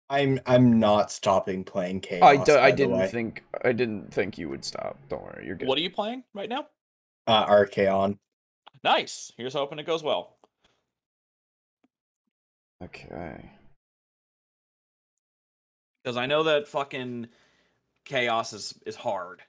I'm not stopping playing Chaos, I by the didn't way. think you would stop. Don't worry, you're good. What are you playing right now? Archaon. Nice. Here's hoping it goes well. Okay. Because I know that fucking Chaos is hard.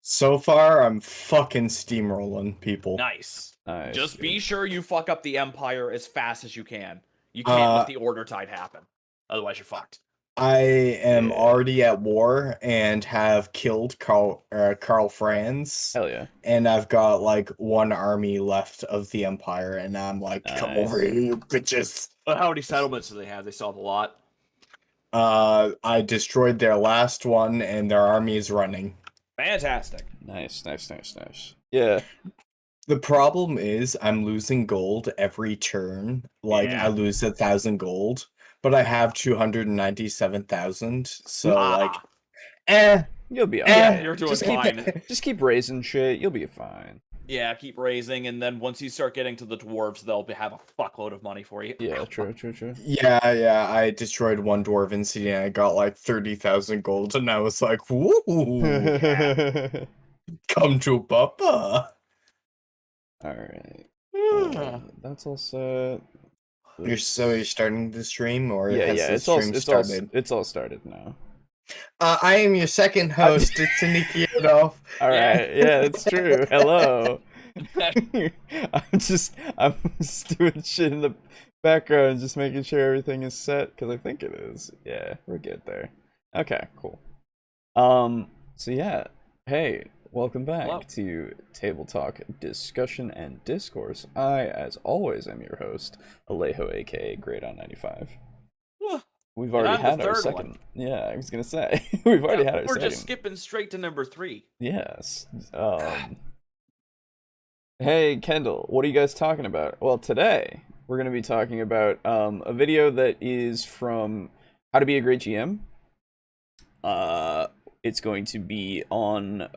So far, I'm fucking steamrolling people. Nice. Nice. Just be sure you fuck up the Empire as fast as you can. You can't Uh, let the Order Tide happen. Otherwise, you're fucked. I am Yeah. already at war and have killed Karl Franz, Hell yeah. and I've got like one army left of the Empire, and I'm like, come over Nice. here, you bitches. How many settlements do they have? They still have a lot. I destroyed their last one, and their army is running. Fantastic. Nice. Yeah. The problem is I'm losing gold every turn. Like, Yeah. I lose 1,000 gold, but I have 297,000. So, like, You'll be Eh, alright. You're doing just keep fine. just keep raising shit. You'll be fine. Yeah, keep raising, and then once you start getting to the dwarves, they'll have a fuckload of money for you. Yeah, true. yeah, I destroyed one dwarven city and I got like 30,000 gold, and I was like, woo, come to Papa. Alright. That's all set. You're starting the stream, or Yeah, has the it's all stream started? it's all started now. I am your second host, ItsSneakyAdolf. Alright, yeah, it's true. Hello. I'm just doing shit in the background, just making sure everything is set, because I think it is. Yeah, we're good there. Okay, cool. So yeah, hey, welcome back Hello. to Table Talk Discussion and Discourse. I, as always, am your host, Alejo, aka Great on 95. We've already had our second. Yeah, I was gonna say we've already had our second. We're just skipping straight to number 3. Yes. Hey, Kendall, what are you guys talking about? Well, today we're going to be talking about a video that is from How to Be a Great GM. It's going to be on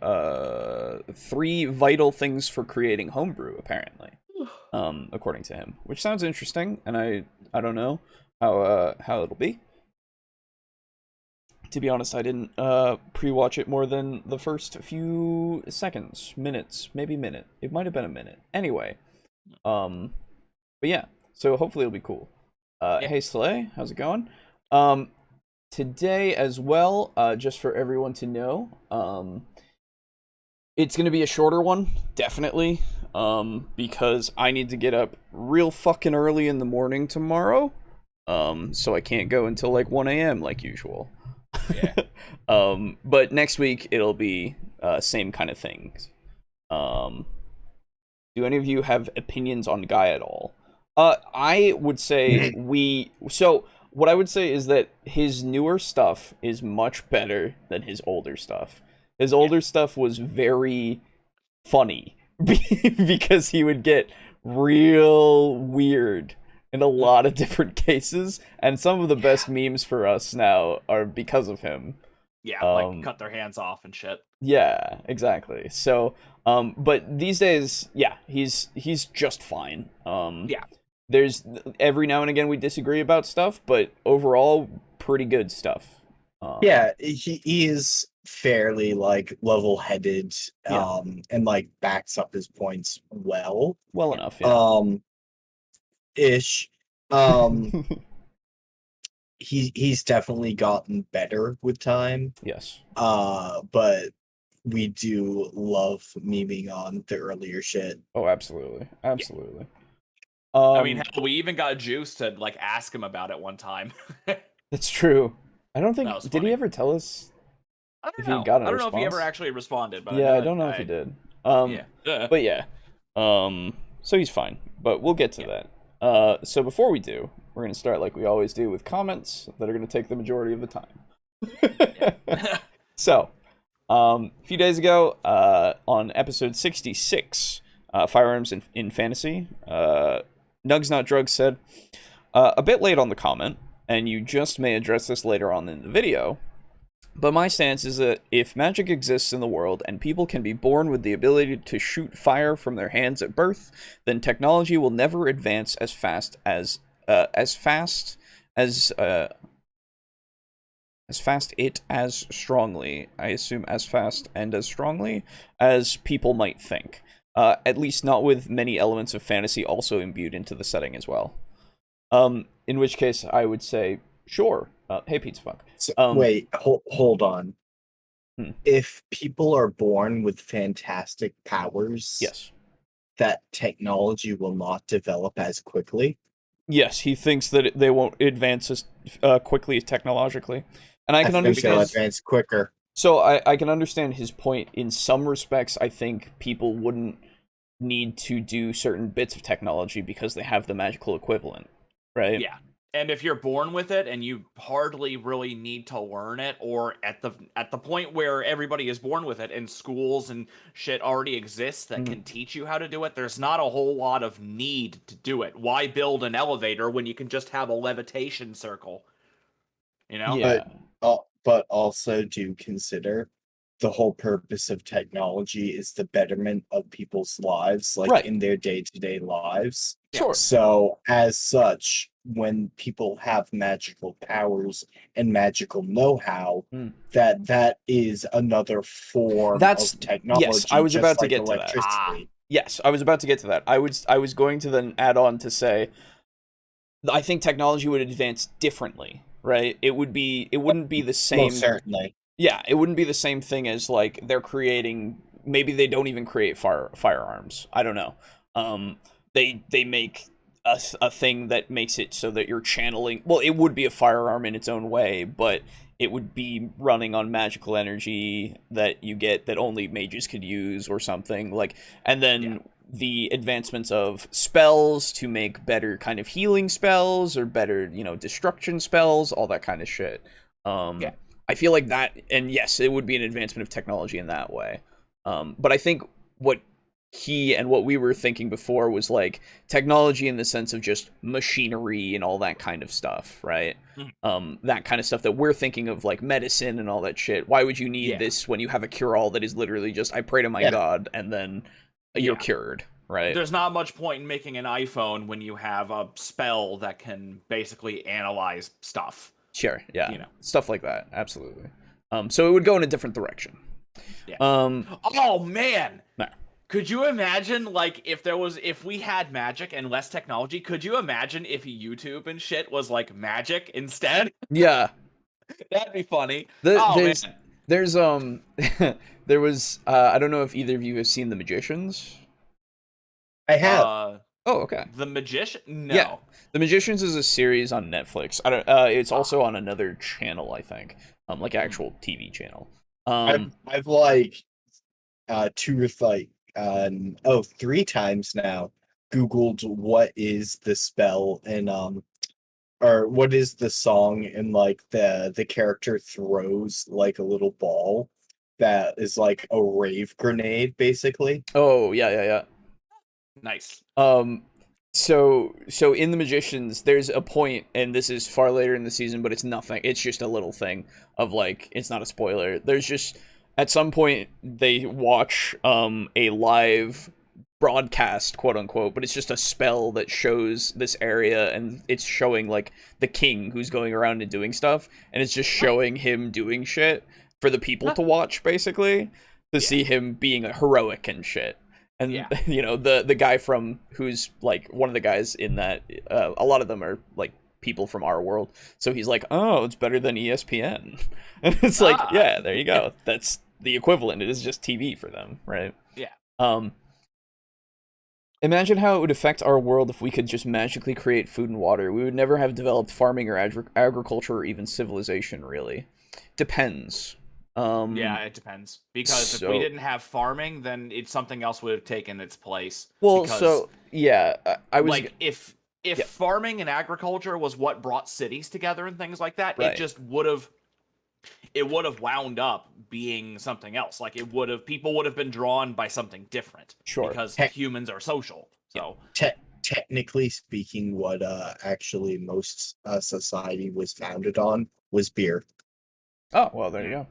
3 vital things for creating homebrew, apparently, according to him, which sounds interesting, and I don't know how it'll be. To be honest, I didn't pre-watch it more than the first few seconds, minutes, maybe minute. It might have been a minute. Anyway, but yeah, so hopefully it'll be cool. Hey Slay, how's it going? Today as well, just for everyone to know, it's gonna be a shorter one, definitely, because I need to get up real fucking early in the morning tomorrow, so I can't go until like 1 a.m. like usual. Yeah. But next week it'll be same kind of things. Do any of you have opinions on Guy at all? I would say what I would say is that his newer stuff is much better than his older stuff. His older stuff was very funny because he would get real weird in a lot of different cases, and some of the best memes for us now are because of him. Yeah, like cut their hands off and shit. Yeah, exactly. So, but these days, yeah, he's just fine. Yeah. There's every now and again we disagree about stuff, but overall, pretty good stuff. Yeah, he is fairly like level-headed, and like backs up his points well enough. Yeah. ish. He's definitely gotten better with time. Yes. But we do love memeing on the earlier shit. Oh, absolutely. I mean, hell, we even got Juice to like ask him about it one time. That's true. I don't think did funny. he ever tell us I don't if know. he got a I don't know if he response? ever actually responded, but Yeah, I don't know if he did. Yeah. But yeah. So he's fine, but we'll get to that. So before we do, we're going to start like we always do with comments that are going to take the majority of the time. So, a few days ago, on episode 66, Firearms in Fantasy, Nugs Not Drugs said, a bit late on the comment, and you just may address this later on in the video, but my stance is that if magic exists in the world and people can be born with the ability to shoot fire from their hands at birth, then technology will never advance as fast as as strongly, I assume as fast and as strongly as people might think. At least not with many elements of fantasy also imbued into the setting as well. In which case, I would say, sure. Hey, Pizza Funk. So, wait, hold on. If people are born with fantastic powers, yes, that technology will not develop as quickly. Yes, he thinks that they won't advance as quickly technologically, and I can understand. They'll advance quicker. So I can understand his point. In some respects, I think people wouldn't need to do certain bits of technology because they have the magical equivalent, right? Yeah. And if you're born with it and you hardly really need to learn it, or at the point where everybody is born with it and schools and shit already exists that can teach you how to do it, there's not a whole lot of need to do it. Why build an elevator when you can just have a levitation circle? You know? Yeah. But also do consider the whole purpose of technology is the betterment of people's lives, like Right. in their day-to-day lives. Sure. So as such, when people have magical powers and magical know-how, that is another form of technology. Yes, I was about to get to that. Yes, I was about to get to that. I was going to then add on to say, I think technology would advance differently, right? It wouldn't be the same. Most certainly. Yeah, it wouldn't be the same thing as like they're creating. Maybe they don't even create firearms. I don't know. They make a thing that makes it so that you're channeling. Well, it would be a firearm in its own way, but it would be running on magical energy that you get that only mages could use or something like. And then the advancements of spells to make better kind of healing spells or better, destruction spells, all that kind of shit. I feel like that, and yes, it would be an advancement of technology in that way. But I think what he and what we were thinking before was like technology in the sense of just machinery and all that kind of stuff, right? That kind of stuff that we're thinking of, like medicine and all that shit. Why would you need this when you have a cure-all that is literally just, I pray to my god, and then you're cured, right? There's not much point in making an iPhone when you have a spell that can basically analyze stuff. Sure, yeah. Stuff like that, absolutely. So it would go in a different direction. Yeah. Oh man! No. Could you imagine, like, if we had magic and less technology, could you imagine if YouTube and shit was like magic instead? Yeah. That'd be funny. There's man. there was I don't know if either of you have seen The Magicians. I have. Okay. The Magician? No. Yeah. The Magicians is a series on Netflix. I don't. It's also on another channel, I think. Like actual TV channel. I've like 3 times now Googled what is the spell and or what is the song, and like the character throws like a little ball that is like a rave grenade, basically. Oh yeah. Nice. So in The Magicians, there's a point, and this is far later in the season, but it's nothing. It's just a little thing of like, it's not a spoiler. There's just, at some point, they watch a live broadcast, quote unquote, but it's just a spell that shows this area, and it's showing like the king who's going around and doing stuff, and it's just showing him doing shit for the people to watch, basically, to see him being heroic and shit. And the guy from who's like one of the guys in that, a lot of them are like people from our world, so he's like, oh, it's better than ESPN. And it's like, yeah, there you go, that's the equivalent. It is just TV for them, right? Imagine how it would affect our world if we could just magically create food and water. We would never have developed farming or agriculture or even civilization, really. Depends. Yeah, it depends. Because if we didn't have farming, then something else would have taken its place. Well, because, I was like, if farming and agriculture was what brought cities together and things like that, right. it just would have wound up being something else. Like people would have been drawn by something different. Sure. Because humans are social. So technically speaking, what actually most society was founded on was beer. Oh, well, there you go.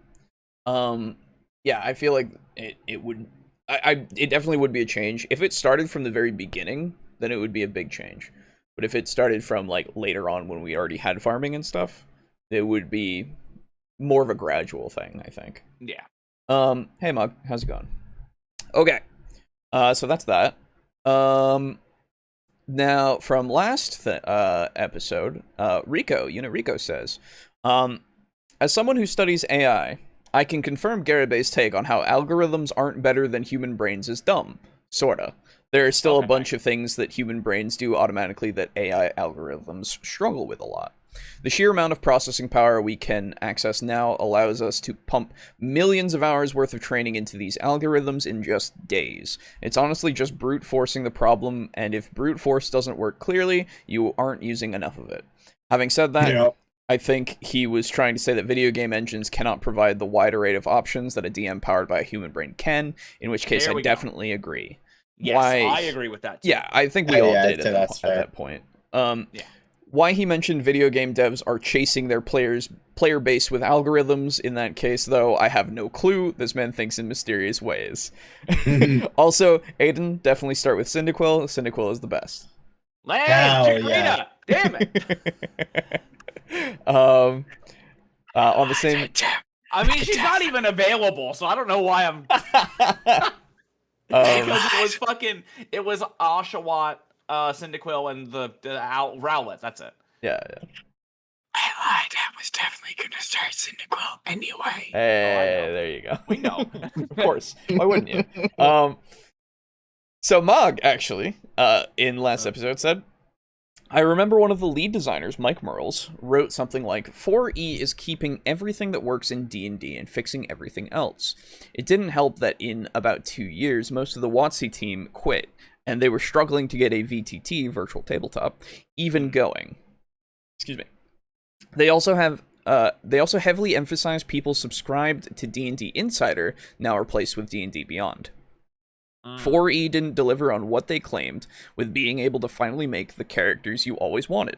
Yeah, I feel like it would, it definitely would be a change. If it started from the very beginning, then it would be a big change. But if it started from like later on when we already had farming and stuff, it would be more of a gradual thing, I think. Yeah. Hey Mug, how's it going? Okay. So that's that. Now from last episode, Rico says, as someone who studies AI, I can confirm Garabay's take on how algorithms aren't better than human brains is dumb. Sorta. There are still a bunch of things that human brains do automatically that AI algorithms struggle with a lot. The sheer amount of processing power we can access now allows us to pump millions of hours worth of training into these algorithms in just days. It's honestly just brute forcing the problem, and if brute force doesn't work clearly, you aren't using enough of it. Having said that, I think he was trying to say that video game engines cannot provide the wide array of options that a DM powered by a human brain can, in which case I definitely agree. Yes, I agree with that too. Yeah, I think we all did at that point. Why he mentioned video game devs are chasing their player base with algorithms, in that case, though, I have no clue. This man thinks in mysterious ways. Also, Aiden, definitely start with Cyndaquil. Cyndaquil is the best. Damn it! On the same... I mean, she's not even available, so I don't know why I'm... Because it was Oshawott, Cyndaquil, and the Rowlet. That's it. Yeah. I lied. I was definitely gonna start Cyndaquil anyway. Hey, there you go. We know. Of course. Why wouldn't you? So Mog, actually, in last episode said, I remember one of the lead designers, Mike Merles, wrote something like, 4E is keeping everything that works in D&D and fixing everything else. It didn't help that in about 2 years, most of the WotC team quit, and they were struggling to get a VTT, virtual tabletop, even going. Excuse me. They also heavily emphasize people subscribed to D&D Insider, now replaced with D&D Beyond. 4E didn't deliver on what they claimed, with being able to finally make the characters you always wanted.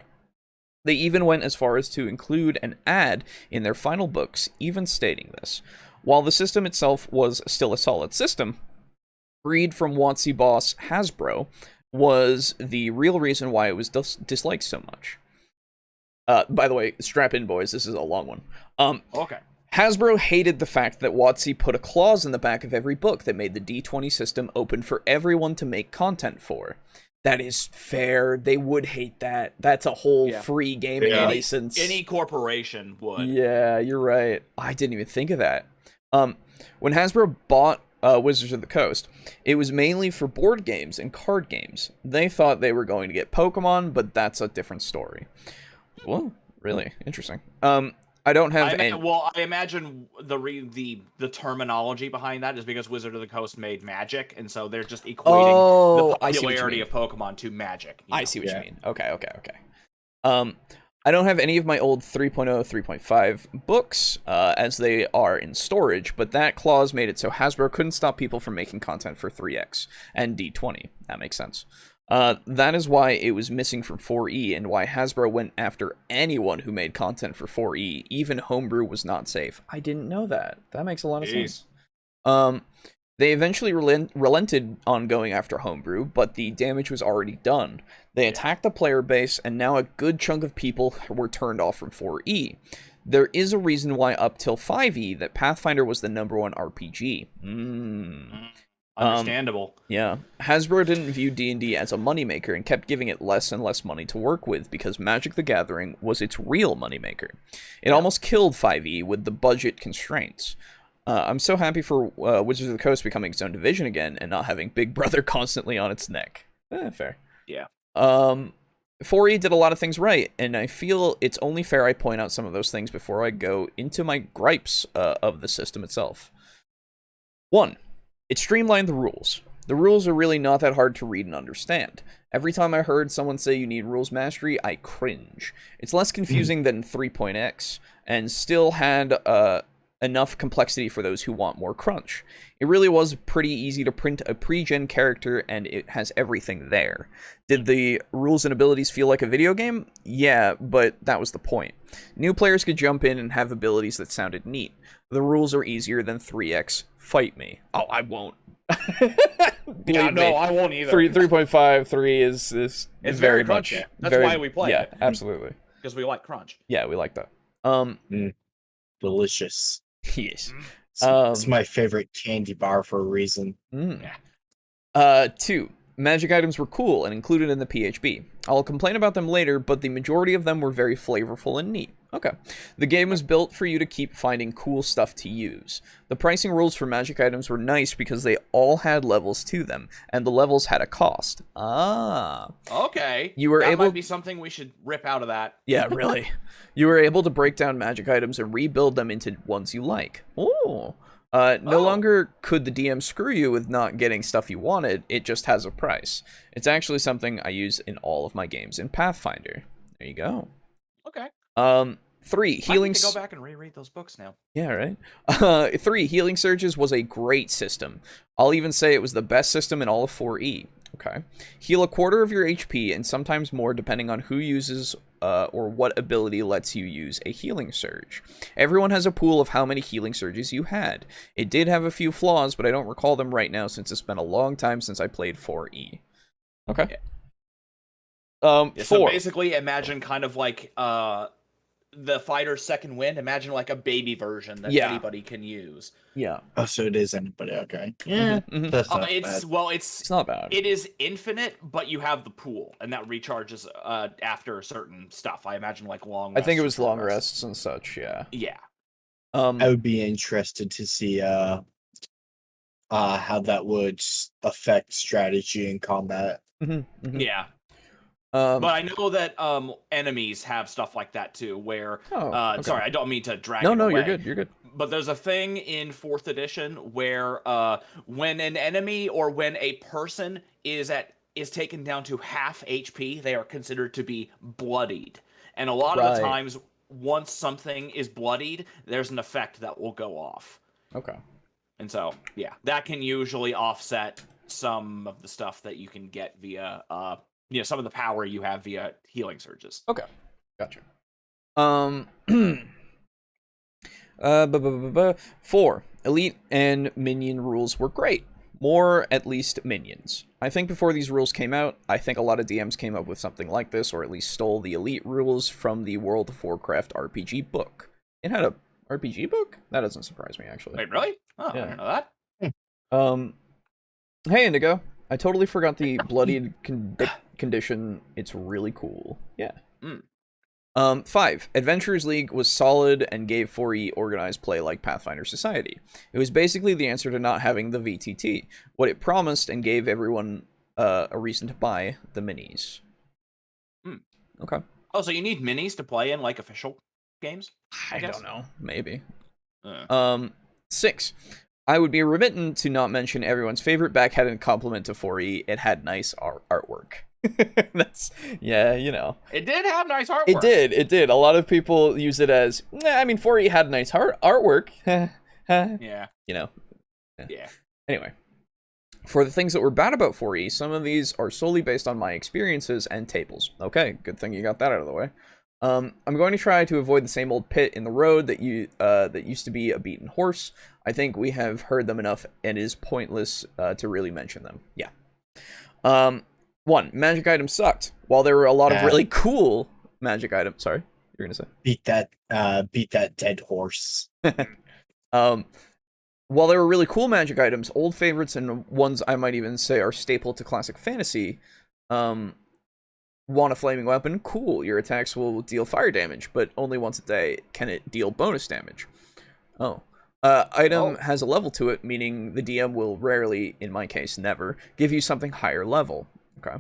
They even went as far as to include an ad in their final books, even stating this. While the system itself was still a solid system, greed from WotC boss Hasbro was the real reason why it was disliked so much. By the way, strap in, boys, this is a long one. Okay. Hasbro hated the fact that WotC put a clause in the back of every book that made the D20 system open for everyone to make content for. That is fair. They would hate that. That's a whole free gaming license. Any corporation would. Yeah, you're right. I didn't even think of that. When Hasbro bought Wizards of the Coast, it was mainly for board games and card games. They thought they were going to get Pokemon, but that's a different story. Well, really interesting. I don't have any... Well, I imagine the terminology behind that is because Wizard of the Coast made Magic, and so they're just equating the popularity of Pokemon to Magic. I see what you mean. Okay. I don't have any of my old 3.0, 3.5 books, as they are in storage, but that clause made it so Hasbro couldn't stop people from making content for 3X and D20. That makes sense. That is why it was missing from 4E, and why Hasbro went after anyone who made content for 4E. Even Homebrew was not safe. I didn't know that. That makes a lot of sense. They eventually relented on going after Homebrew, but the damage was already done. They attacked the player base, and now a good chunk of people were turned off from 4E. There is a reason why up till 5E that Pathfinder was the #1 RPG. Understandable. Yeah. Hasbro didn't view D&D as a moneymaker and kept giving it less and less money to work with because Magic the Gathering was its real moneymaker. It almost killed 5E with the budget constraints. I'm so happy for Wizards of the Coast becoming its own division again and not having Big Brother constantly on its neck. Fair. Yeah. 4E did a lot of things right, and I feel it's only fair I point out some of those things before I go into my gripes of the system itself. 1. It streamlined the rules. The rules are really not that hard to read and understand. Every time I heard someone say you need rules mastery, I cringe. It's less confusing than 3.x, and still had enough complexity for those who want more crunch. It really was pretty easy to print a pre-gen character, and it has everything there. Did the rules and abilities feel like a video game? Yeah, but that was the point. New players could jump in and have abilities that sounded neat. The rules are easier than 3x. Fight me. Oh, I won't. Yeah, no, I won't either. 3.5, 3 is it's very much. That's why we play it. Yeah, absolutely. Because we like crunch. Yeah, we like that. delicious. Yes. It's my favorite candy bar for a reason. Yeah. 2. Magic items were cool and included in the PHB. I'll complain about them later, but the majority of them were very flavorful and neat. Okay. The game was built for you to keep finding cool stuff to use. The pricing rules for magic items were nice because they all had levels to them, and the levels had a cost. Okay. You were that able... might be something we should rip out of that. Yeah, really. You were able to break down magic items and rebuild them into ones you like. Ooh. No longer could the DM screw you with not getting stuff you wanted, it just has a price. It's actually something I use in all of my games in Pathfinder. There you go. Okay. 3, healing... I need to go back and reread those books now. Yeah, right? 3, healing surges was a great system. I'll even say it was the best system in all of 4E. Okay. Heal a quarter of your HP, and sometimes more depending on who uses or what ability lets you use a healing surge. Everyone has a pool of how many healing surges you had. It did have a few flaws, but I don't recall them right now since it's been a long time since I played 4E. Okay. Yeah. 4. So basically, imagine kind of like the fighter's second wind. Imagine like a baby version that anybody can use. Yeah. Oh, so it is anybody? Okay. Yeah. That's not bad. It's not bad. It is infinite, but you have the pool, and that recharges after certain stuff. I imagine like long. I think it was long rests rests and such. Yeah. Yeah. I would be interested to see how that would affect strategy and combat. Yeah. But I know that enemies have stuff like that too, where sorry, I don't mean to drag it away. You're good. But there's a thing in 4th edition where when an enemy or when a person is taken down to half HP, they are considered to be bloodied. And a lot of the times, once something is bloodied, there's an effect that will go off. Okay. And so, yeah, that can usually offset some of the stuff that you can get via some of the power you have via healing surges. Okay. Gotcha. 4. Elite and minion rules were great. More, at least, minions. I think before these rules came out, I think a lot of DMs came up with something like this, or at least stole the elite rules from the World of Warcraft RPG book. It had a RPG book? That doesn't surprise me, actually. Wait, really? Oh, yeah. I didn't know that. Hey, Indigo. I totally forgot the bloodied condition. It's really cool. Yeah. 5. Adventurers League was solid and gave 4E organized play like Pathfinder Society. It was basically the answer to not having the VTT, what it promised, and gave everyone a reason to buy the minis. Okay. Oh, so you need minis to play in like official games? I don't know. Maybe. 6. I would be remiss to not mention everyone's favorite backhanded compliment to 4E. It had nice artwork. That's, yeah, you know. It did have nice artwork. It did. A lot of people use it as, 4E had nice artwork. Yeah. You know. Yeah. Anyway. For the things that were bad about 4E, some of these are solely based on my experiences and tables. Okay, good thing you got that out of the way. I'm going to try to avoid the same old pit in the road that used to be a beaten horse. I think we have heard them enough, and it is pointless to really mention them. Yeah. 1. Magic items sucked. While there were a lot of really cool magic items. Sorry, you're gonna say? Beat that dead horse. While there were really cool magic items, old favorites and ones I might even say are staple to classic fantasy. Want a flaming weapon? Cool. Your attacks will deal fire damage, but only once a day can it deal bonus damage. Item has a level to it, meaning the DM will rarely, in my case never, give you something higher level. Okay.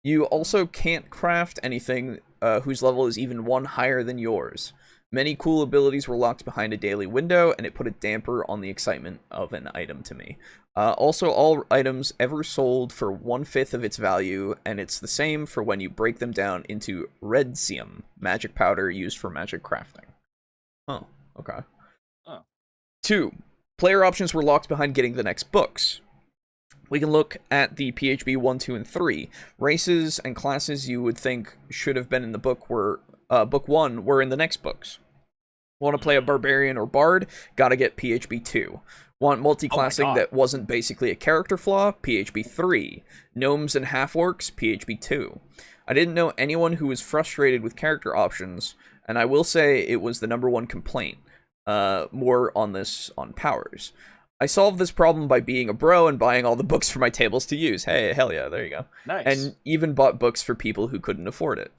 You also can't craft anything whose level is even one higher than yours. Many cool abilities were locked behind a daily window, and it put a damper on the excitement of an item to me. Also, all items ever sold for 1/5 of its value, and it's the same for when you break them down into redsium, magic powder used for magic crafting. Oh, okay. 2. Player options were locked behind getting the next books. We can look at the PHB 1, 2, and 3. Races and classes you would think should have been in the book were book 1 were in the next books. Want to play a barbarian or bard? Gotta get PHB 2. Want multi-classing that wasn't basically a character flaw? PHB 3. Gnomes and half-orcs? PHB 2. I didn't know anyone who was frustrated with character options, and I will say it was the #1 complaint. more on this on powers. I solved this problem by being a bro and buying all the books for my tables to use. Hey, hell yeah, there you go. Nice. And even bought books for people who couldn't afford it.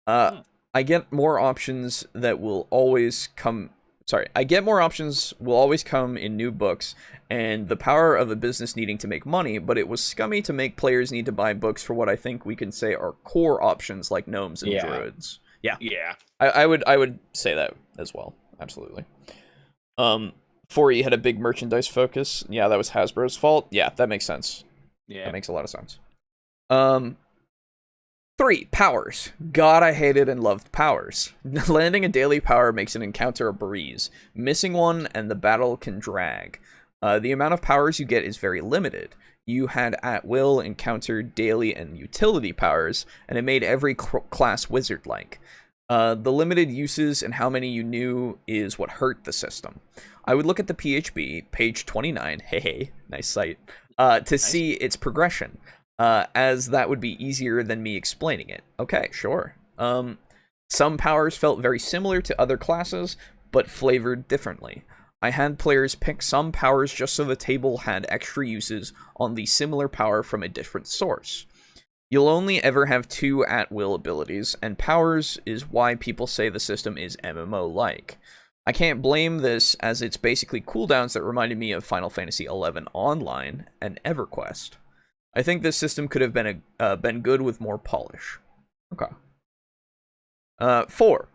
I get more options that will always come... Sorry, I get more options will always come in new books, and the power of a business needing to make money, but it was scummy to make players need to buy books for what I think we can say are core options like gnomes and druids. Yeah. I would say that as well. Absolutely. 4E had a big merchandise focus. Yeah, that was Hasbro's fault. Yeah, that makes sense. Yeah. That makes a lot of sense. 3. Powers. God, I hated and loved powers. Landing a daily power makes an encounter a breeze. Missing one and the battle can drag. The amount of powers you get is very limited. You had at will, encounter, daily, and utility powers, and it made every class wizard-like. The limited uses and how many you knew is what hurt the system. I would look at the PHB, page 29, hey, nice site, to see its progression, as that would be easier than me explaining it. Okay, sure. Some powers felt very similar to other classes, but flavored differently. I had players pick some powers just so the table had extra uses on the similar power from a different source. You'll only ever have 2 at-will abilities, and powers is why people say the system is MMO-like. I can't blame this, as it's basically cooldowns that reminded me of Final Fantasy XI Online and EverQuest. I think this system could have been good with more polish. Okay. 4.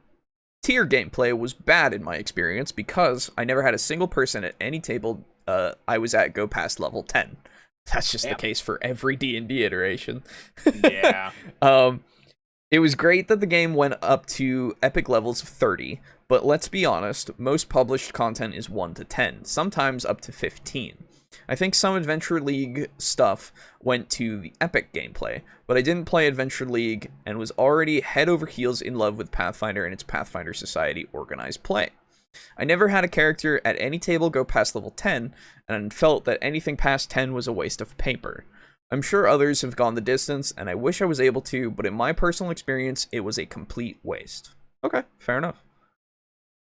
Tier gameplay was bad in my experience because I never had a single person at any table I was at go past level 10. That's just the case for every D&D iteration. Yeah. It was great that the game went up to epic levels of 30, but let's be honest, most published content is 1 to 10, sometimes up to 15. I think some Adventure League stuff went to the epic gameplay, but I didn't play Adventure League and was already head over heels in love with Pathfinder and its Pathfinder Society organized play. I never had a character at any table go past level 10, and felt that anything past 10 was a waste of paper. I'm sure others have gone the distance, and I wish I was able to, but in my personal experience, it was a complete waste. Okay, fair enough.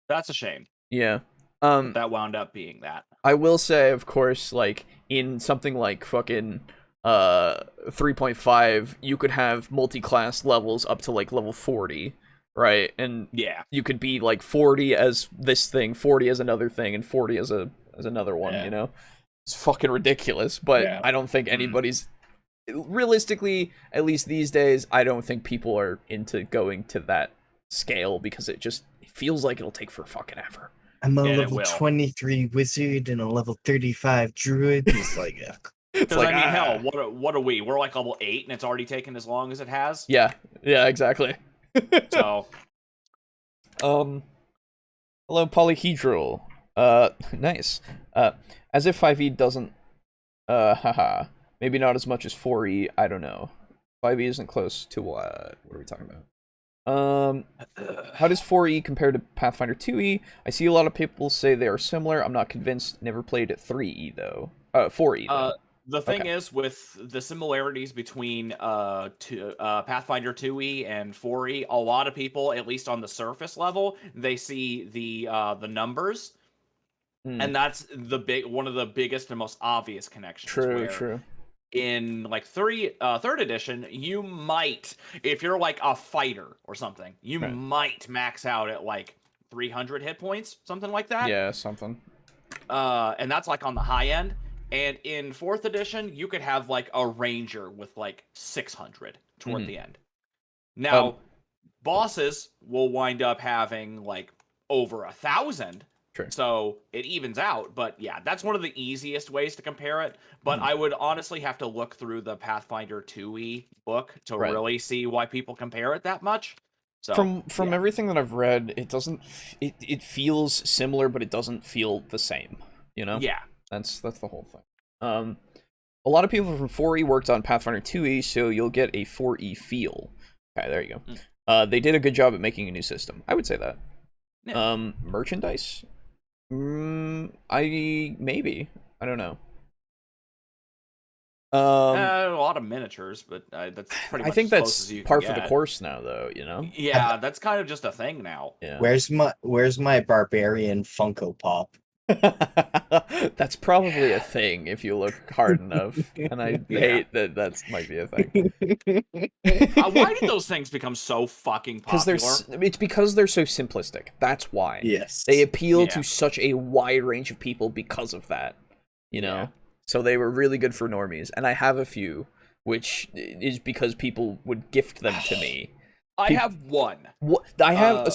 That's a shame. Yeah. That wound up being that. I will say, of course, like, in something like fucking 3.5, you could have multi-class levels up to, like, level 40, right? And you could be, like, 40 as this thing, 40 as another thing, and 40 as another one, you know? It's fucking ridiculous, but I don't think anybody's... Realistically, at least these days, I don't think people are into going to that scale, because it just feels like it'll take for fucking ever. I'm a level 23 wizard and a level 35 druid. It's like, because like, I mean, hell, what are we? We're like level 8, and it's already taken as long as it has. Yeah, exactly. So, hello, Polyhedral. Nice. As if 5e doesn't. Maybe not as much as 4e. I don't know. 5e isn't close to what? What are we talking about? How does 4e compare to Pathfinder 2e? I see a lot of people say they are similar. I'm not convinced. Never played at 3e though. 4e though. The thing is, with the similarities between Pathfinder 2e and 4e, a lot of people, at least on the surface level, they see the numbers, and that's one of the biggest and most obvious connections. True. In like third edition, you might, if you're like a fighter or something, you might max out at like 300 hit points, something like that. Yeah, something. And that's like on the high end. And in 4th edition, you could have like a ranger with like 600 toward the end. Now, bosses will wind up having like over 1,000. True. So it evens out, but yeah, that's one of the easiest ways to compare it. But I would honestly have to look through the Pathfinder 2e book to really see why people compare it that much. So from everything that I've read, it doesn't. It feels similar, but it doesn't feel the same. You know? Yeah. That's the whole thing. A lot of people from 4e worked on Pathfinder 2e, so you'll get a 4e feel. Okay, there you go. They did a good job at making a new system. I would say that. Yeah. Merchandise. Maybe. I don't know. A lot of miniatures, but that's pretty much I think as close that's as you par can for the get. course now, though. You know. Yeah, that's kind of just a thing now. Yeah. Where's my barbarian Funko Pop? That's probably a thing if you look hard enough, and I Yeah. hate that might be a thing. Why did those things become so fucking popular? It's because they're so simplistic. That's why. Yes. They appeal Yeah. to such a wide range of people because of that. You know? Yeah. So they were really good for normies, and I have a few, which is because people would gift them to me. I have one. What I have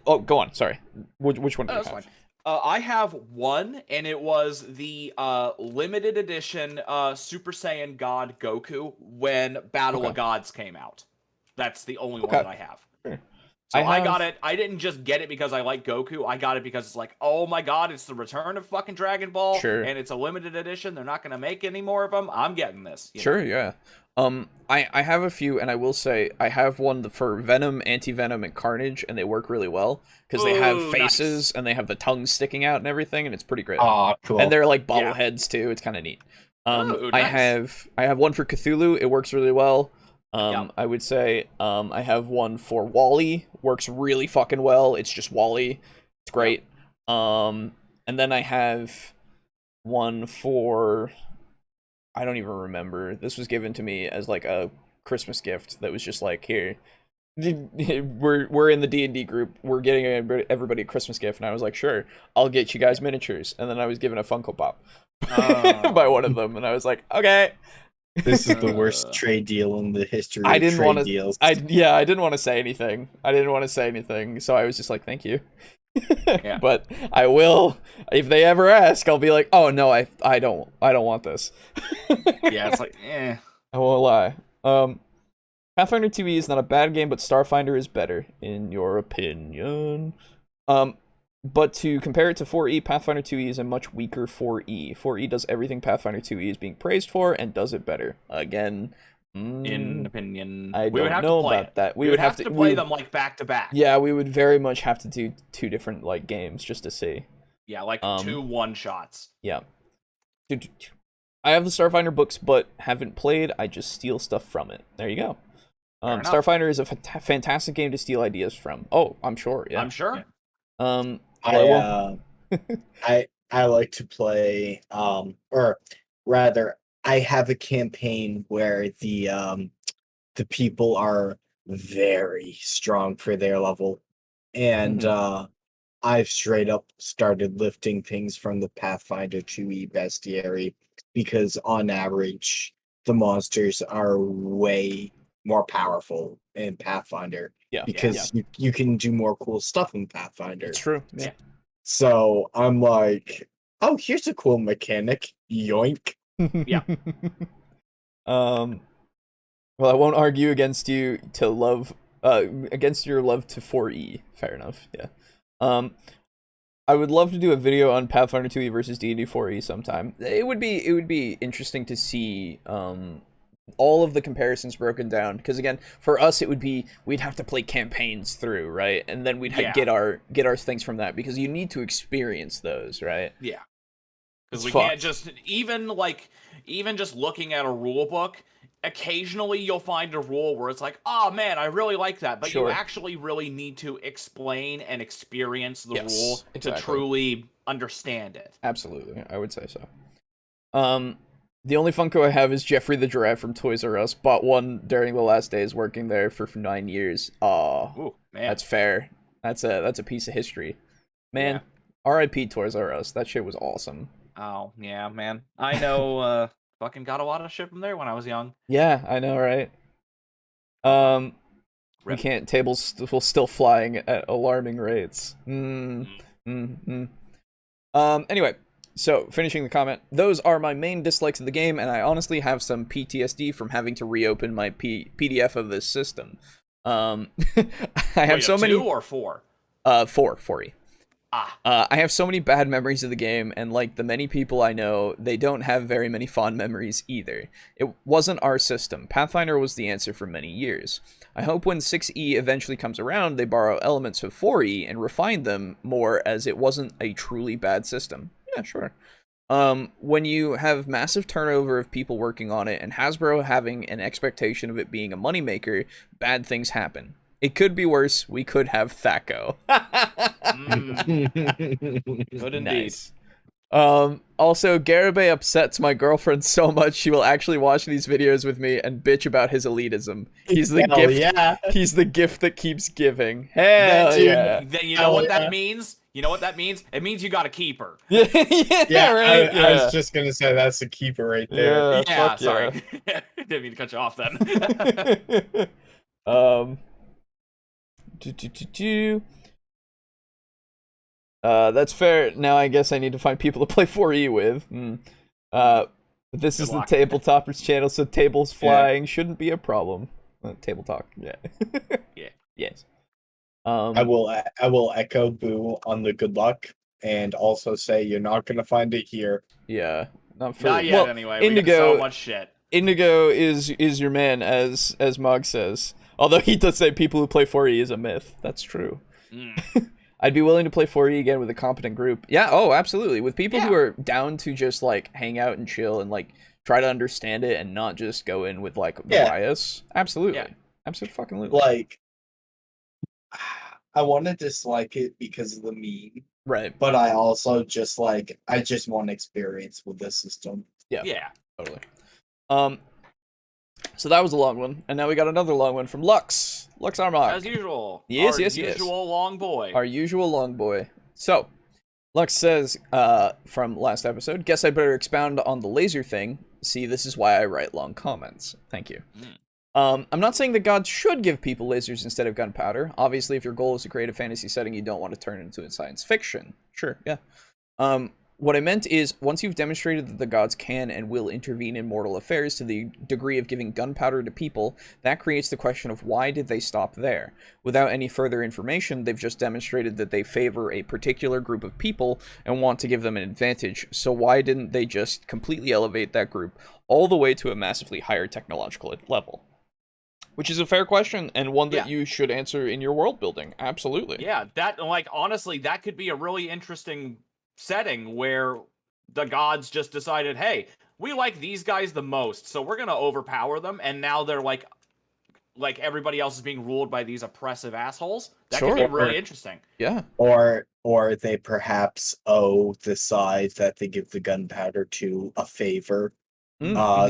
oh, go on. Sorry. Which one do you That's have? fine. I have one, and it was the limited edition Super Saiyan God Goku when Battle of Gods came out. That's the only one that I have. Sure. So I got it. I didn't just get it because I like Goku. I got it because it's like, oh my god, it's the return of fucking Dragon Ball, Sure. and it's a limited edition. They're not going to make any more of them. I'm getting this. Sure, yeah. I have a few, and I will say I have one for Venom, Anti-Venom, and Carnage, and they work really well because they have faces and they have the tongues sticking out and everything, and it's pretty great. Oh, cool. And they're like bobbleheads too. It's kind of neat. Ooh, I nice. have one for Cthulhu. It works really well. Yep. I would say I have one for Wally. Works really fucking well. It's just Wally. It's great. And then I have one for, I don't even remember. This was given to me as like a Christmas gift that was just like, here, we're in the D&D group. We're getting everybody a Christmas gift, and I was like, sure, I'll get you guys miniatures. And then I was given a Funko Pop by one of them, and I was like, okay. This is the worst trade deal in the history I of didn't trade want to. deals. I didn't want to say anything. So I was just like, thank you. Yeah. But I will, if they ever ask, I'll be like, oh no, I don't want this. Yeah, it's like, eh. I won't lie. Pathfinder 2e is not a bad game, but Starfinder is better, in your opinion. But to compare it to 4e, Pathfinder 2e is a much weaker 4e. 4e does everything Pathfinder 2e is being praised for, and does it better. Again, In opinion, I we would don't have know to play about it. that. We would have to play them like back to back. Yeah, we would very much have to do two different like games just to see. Yeah, like 2 one-shots. Yeah. I have the Starfinder books, but haven't played. I just steal stuff from it. There you go. Starfinder is a fantastic game to steal ideas from. Oh, I'm sure. Yeah, I'm sure. I like to play or rather I have a campaign where the people are very strong for their level, and I've straight up started lifting things from the Pathfinder 2e bestiary because on average the monsters are way more powerful in Pathfinder. Yeah, because you can do more cool stuff in Pathfinder. It's true. Yeah. So I'm like, oh, here's a cool mechanic. Yoink. Yeah. Well, I won't argue against you to love against your love to 4e. Fair enough. Yeah. I would love to do a video on Pathfinder 2e versus D&D 4e sometime. It would be interesting to see all of the comparisons broken down, because again, for us it would be we'd have to play campaigns through, right? And then we'd get our things from that, because you need to experience those, right? Yeah. Because we fucked. can't just even just looking at a rule book, occasionally you'll find a rule where it's like, oh man, I really like that, but you actually really need to explain and experience the rule to truly understand it. Absolutely, I would say so. The only Funko I have is Jeffrey the Giraffe from Toys R Us. Bought one during the last days working there for 9 years. Ooh, man. That's fair. That's a piece of history. Man, R.I.P. Toys R Us. That shit was awesome. Oh, yeah, man. I know, fucking got a lot of shit from there when I was young. Yeah, I know, right? We can't, tables still flying at alarming rates. Anyway, so finishing the comment, those are my main dislikes of the game, and I honestly have some PTSD from having to reopen my PDF of this system. I have so many. 2 or 4? 4E. I have so many bad memories of the game, and like the many people I know, they don't have very many fond memories either. It wasn't our system. Pathfinder was the answer for many years. I hope when 6E eventually comes around, they borrow elements of 4E and refine them more, as it wasn't a truly bad system. Yeah, sure. When you have massive turnover of people working on it and Hasbro having an expectation of it being a moneymaker, bad things happen. It could be worse. We could have Thaco. Good indeed. Nice. Also, Garibay upsets my girlfriend so much she will actually watch these videos with me and bitch about his elitism. He's the Hell gift. yeah. He's the gift that keeps giving. Hell yeah. Then you know what that means? You know what that means? It means you got to keep her. Yeah, I yeah. was just gonna say that's a keeper right there. Yeah, fuck sorry. Didn't mean to cut you off then. That's fair. Now I guess I need to find people to play 4E with. But this is the Tabletoppers channel, so tables flying shouldn't be a problem. Table talk, yeah. Yeah. Yes. I will echo Boo on the good luck and also say you're not gonna find it here. Yeah. Not yet, anyway. We Indigo, got so much shit. Indigo is your man, as Mog says. Although he does say people who play 4E is a myth. That's true. I'd be willing to play 4E again with a competent group. Yeah, oh, absolutely. With people who are down to just, like, hang out and chill and, like, try to understand it and not just go in with, like, the bias. Absolutely. Yeah. Absolutely. Like, I want to dislike it because of the meme. Right. But I also just, like, I just want experience with this system. Yeah. Totally. So that was a long one, and now we got another long one from Lux Armagh. As usual. Yes. Our usual long boy. Our usual long boy. So, Lux says, from last episode, guess I better expound on the laser thing. See, this is why I write long comments. Thank you. I'm not saying that gods should give people lasers instead of gunpowder. Obviously, if your goal is to create a fantasy setting, you don't want to turn it into a science fiction. Sure, yeah. What I meant is, once you've demonstrated that the gods can and will intervene in mortal affairs to the degree of giving gunpowder to people, that creates the question of why did they stop there? Without any further information, they've just demonstrated that they favor a particular group of people and want to give them an advantage, so why didn't they just completely elevate that group all the way to a massively higher technological level? Which is a fair question, and one that you should answer in your world building. Absolutely. Yeah, that, like, honestly, that could be a really interesting setting where the gods just decided, hey, we like these guys the most, so we're gonna overpower them, and now they're like everybody else is being ruled by these oppressive assholes. That could be really interesting. Yeah. Or they perhaps owe the side that they give the gunpowder to a favor.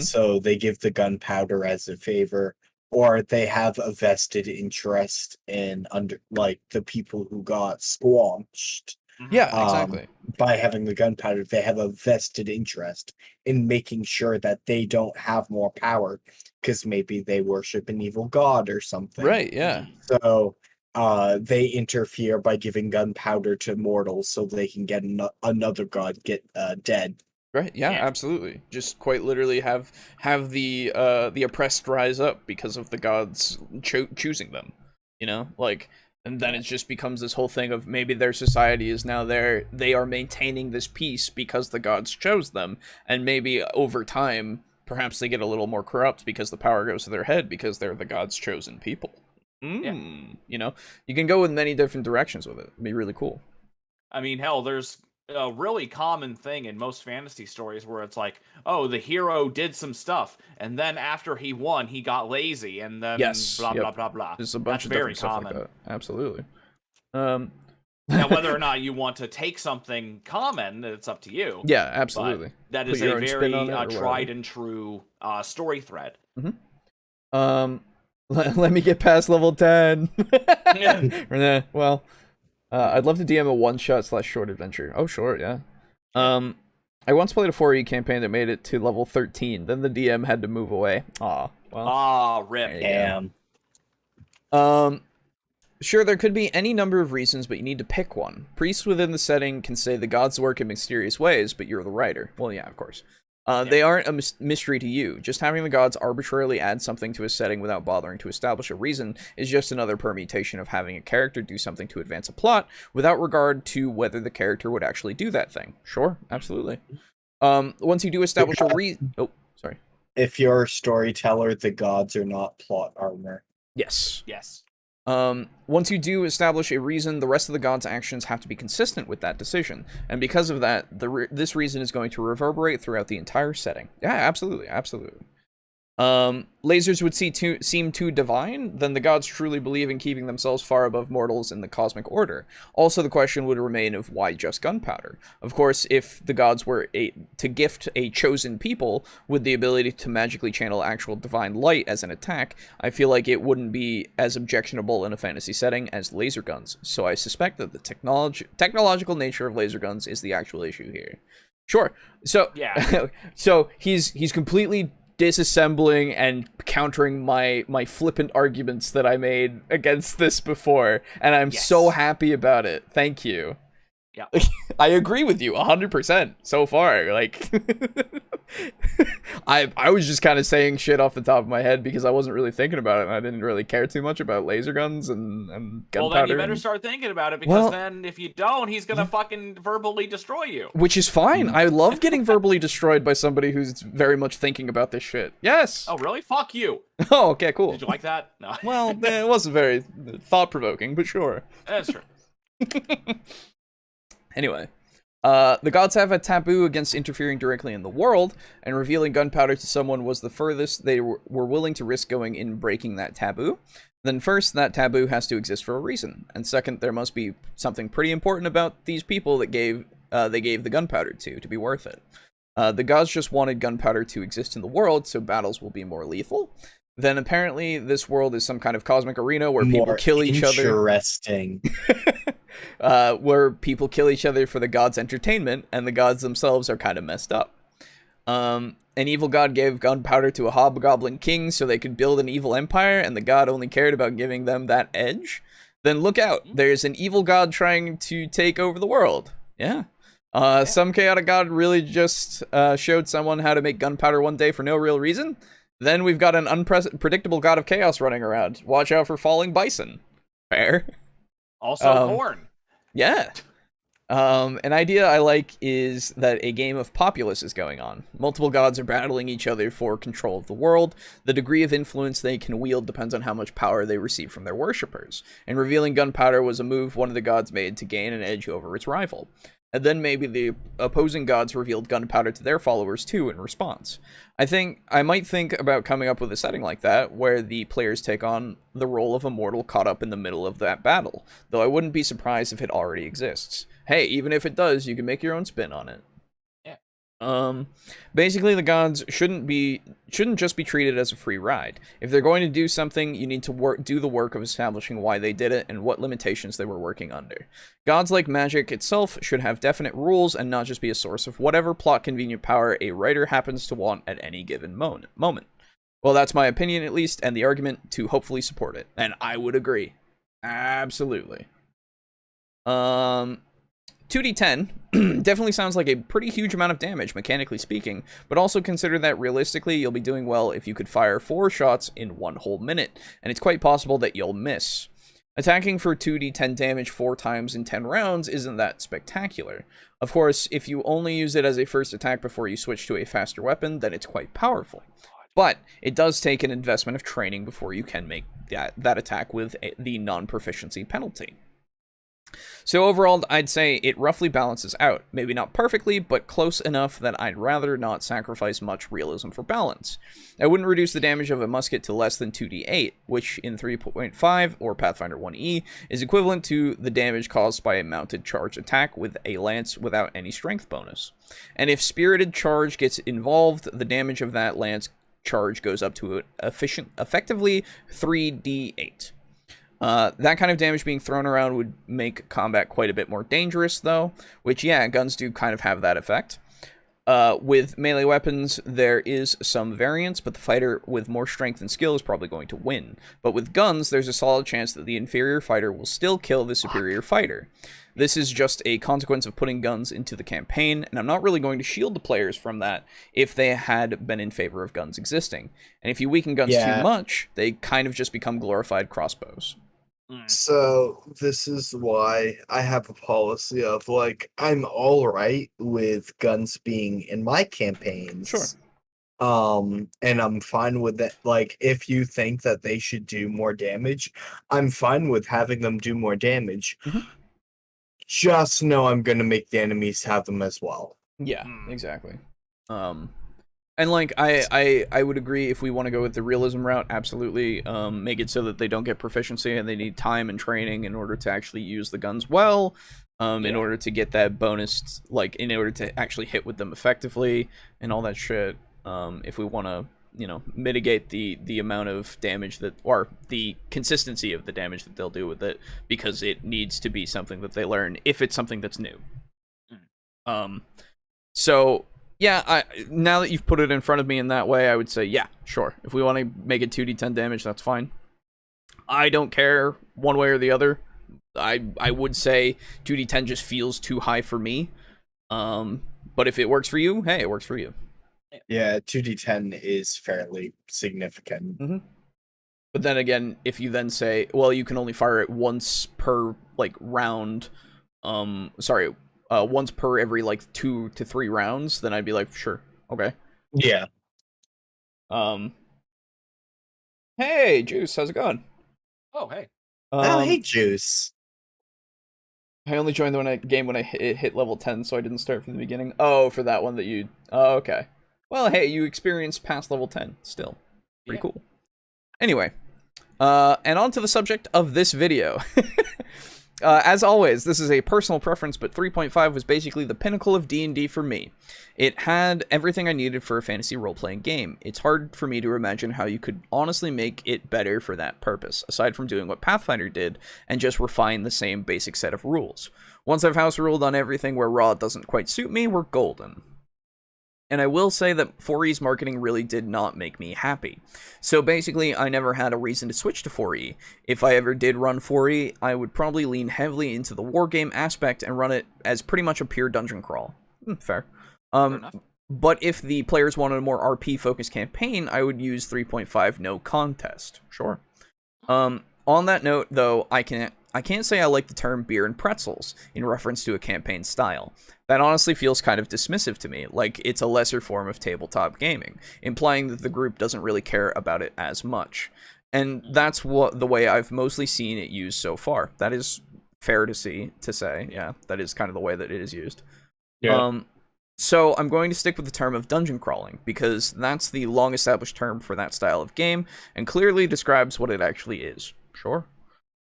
So they give the gunpowder as a favor. Or they have a vested interest in the people who got squanched. Yeah, exactly. By having the gunpowder, they have a vested interest in making sure that they don't have more power because maybe they worship an evil god or something. Right, yeah. So they interfere by giving gunpowder to mortals so they can get another god get dead. Right, yeah, absolutely. Just quite literally have the oppressed rise up because of the gods choosing them, you know? Like, and then it just becomes this whole thing of maybe their society is now they are maintaining this peace because the gods chose them, and maybe over time, perhaps they get a little more corrupt because the power goes to their head because they're the gods' chosen people. You know? You can go with many different directions with it. It'd be really cool. I mean, hell, there's a really common thing in most fantasy stories where it's like, oh, the hero did some stuff, and then after he won, he got lazy, and then blah, blah, blah, blah. There's a bunch of very different common. stuff like that. Absolutely. Now, whether or not you want to take something common, it's up to you. Yeah, absolutely. But that is a very tried and true story thread. Let me get past level 10. Well, I'd love to DM a one-shot / short adventure. Oh, short, yeah. I once played a 4E campaign that made it to level 13. Then the DM had to move away. Aw, well. Rip. Damn. Sure, there could be any number of reasons, but you need to pick one. Priests within the setting can say the gods work in mysterious ways, but you're the writer. Well, yeah, of course. They aren't a mystery to you. Just having the gods arbitrarily add something to a setting without bothering to establish a reason is just another permutation of having a character do something to advance a plot without regard to whether the character would actually do that thing. Sure, absolutely. Once you do establish a reason... Oh, sorry. If you're a storyteller, the gods are not plot armor. Yes. Yes. Once you do establish a reason, the rest of the god's actions have to be consistent with that decision, and because of that, this reason is going to reverberate throughout the entire setting. Yeah, absolutely, absolutely. Lasers would seem too divine, then the gods truly believe in keeping themselves far above mortals in the cosmic order. Also, the question would remain of why just gunpowder. Of course, if the gods were to gift a chosen people with the ability to magically channel actual divine light as an attack, I feel like it wouldn't be as objectionable in a fantasy setting as laser guns. So I suspect that the technological nature of laser guns is the actual issue here. Sure. So Yeah. so he's completely disassembling and countering my flippant arguments that I made against this before, and I'm so happy about it. Thank you. Yeah. I agree with you 100% so far. Like, I was just kind of saying shit off the top of my head because I wasn't really thinking about it, and I didn't really care too much about laser guns and gunpowder. Well, then you better start thinking about it, because then if you don't, he's gonna fucking verbally destroy you. Which is fine. I love getting verbally destroyed by somebody who's very much thinking about this shit. Yes. Oh, really? Fuck you. Oh, okay, cool. Did you like that? No. Well, it wasn't very thought-provoking, but sure. That's true. Anyway, the gods have a taboo against interfering directly in the world, and revealing gunpowder to someone was the furthest they were willing to risk going in breaking that taboo. Then first, that taboo has to exist for a reason, and second, there must be something pretty important about these people that they gave the gunpowder to be worth it. The gods just wanted gunpowder to exist in the world, so battles will be more lethal. Then apparently this world is some kind of cosmic arena where people kill each other. Interesting. Where people kill each other for the gods' entertainment, and the gods themselves are kind of messed up. An evil god gave gunpowder to a hobgoblin king so they could build an evil empire, and the god only cared about giving them that edge. Then look out, there's an evil god trying to take over the world. Yeah. Some chaotic god really just showed someone how to make gunpowder one day for no real reason. Then we've got an unpredictable god of chaos running around. Watch out for falling bison. Fair. Also corn. Yeah. An idea I like is that a game of populace is going on. Multiple gods are battling each other for control of the world. The degree of influence they can wield depends on how much power they receive from their worshippers. And revealing gunpowder was a move one of the gods made to gain an edge over its rival. And then maybe the opposing gods revealed gunpowder to their followers too in response. I might think about coming up with a setting like that, where the players take on the role of a mortal caught up in the middle of that battle, though I wouldn't be surprised if it already exists. Hey, even if it does, you can make your own spin on it. Basically the gods shouldn't just be treated as a free ride. If they're going to do something, you need to do the work of establishing why they did it and what limitations they were working under. Gods, like magic itself, should have definite rules and not just be a source of whatever plot convenient power a writer happens to want at any given moment. Well, that's my opinion at least, and the argument to hopefully support it. And I would agree. Absolutely. 2d10 definitely sounds like a pretty huge amount of damage, mechanically speaking, but also consider that realistically you'll be doing well if you could fire 4 shots in 1 whole minute, and it's quite possible that you'll miss. Attacking for 2d10 damage 4 times in 10 rounds isn't that spectacular. Of course, if you only use it as a first attack before you switch to a faster weapon, then it's quite powerful. But it does take an investment of training before you can make that attack with the non-proficiency penalty. So overall, I'd say it roughly balances out. Maybe not perfectly, but close enough that I'd rather not sacrifice much realism for balance. I wouldn't reduce the damage of a musket to less than 2d8, which in 3.5 or Pathfinder 1e is equivalent to the damage caused by a mounted charge attack with a lance without any strength bonus. And if spirited charge gets involved, the damage of that lance charge goes up to effectively 3d8. That kind of damage being thrown around would make combat quite a bit more dangerous, though, which, yeah, guns do kind of have that effect. With melee weapons, there is some variance, but the fighter with more strength and skill is probably going to win. But with guns, there's a solid chance that the inferior fighter will still kill the superior fighter. This is just a consequence of putting guns into the campaign, and I'm not really going to shield the players from that if they had been in favor of guns existing. And if you weaken guns too much, they kind of just become glorified crossbows. So this is why I have a policy of, like, I'm all right with guns being in my campaigns. Sure. And I'm fine with that. Like, if you think that they should do more damage, I'm fine with having them do more damage. Mhm. Just know I'm gonna make the enemies have them as well. Yeah, exactly. And like I would agree if we want to go with the realism route, absolutely. Make it so that they don't get proficiency and they need time and training in order to actually use the guns well. In order to get that bonus, like in order to actually hit with them effectively and all that shit. If we want to, mitigate the amount of damage that, or the consistency of the damage that they'll do with it, because it needs to be something that they learn if it's something that's new. So yeah, now that you've put it in front of me in that way, I would say yeah, sure. If we want to make it 2d10 damage, that's fine. I don't care one way or the other. I would say 2d10 just feels too high for me. But if it works for you, hey, it works for you. Yeah, 2d10 is fairly significant. Mm-hmm. But then again, if you then say, well, you can only fire it once per like round, once per every like 2 to 3 rounds, then I'd be like, sure, okay. Yeah. Hey, Juice, how's it going? Oh, hey. Hey, Juice. I only joined the game when I hit level 10, so I didn't start from the beginning. Oh, for that one that you... Oh, okay. Well, hey, you experienced past level 10, still. Pretty cool. Anyway, and on to the subject of this video. As always, this is a personal preference, but 3.5 was basically the pinnacle of D&D for me. It had everything I needed for a fantasy role-playing game. It's hard for me to imagine how you could honestly make it better for that purpose, aside from doing what Pathfinder did, and just refine the same basic set of rules. Once I've house ruled on everything where raw doesn't quite suit me, we're golden. And I will say that 4E's marketing really did not make me happy. So basically, I never had a reason to switch to 4E. If I ever did run 4E, I would probably lean heavily into the wargame aspect and run it as pretty much a pure dungeon crawl. Fair. Fair enough. But if the players wanted a more RP-focused campaign, I would use 3.5 no contest. Sure. On that note, though, I can't say I like the term beer and pretzels in reference to a campaign style. That honestly feels kind of dismissive to me, like it's a lesser form of tabletop gaming, implying that the group doesn't really care about it as much. And that's the way I've mostly seen it used so far. That is fair to say. Yeah, that is kind of the way that it is used. Yeah. So I'm going to stick with the term of dungeon crawling, because that's the long-established term for that style of game, and clearly describes what it actually is. Sure.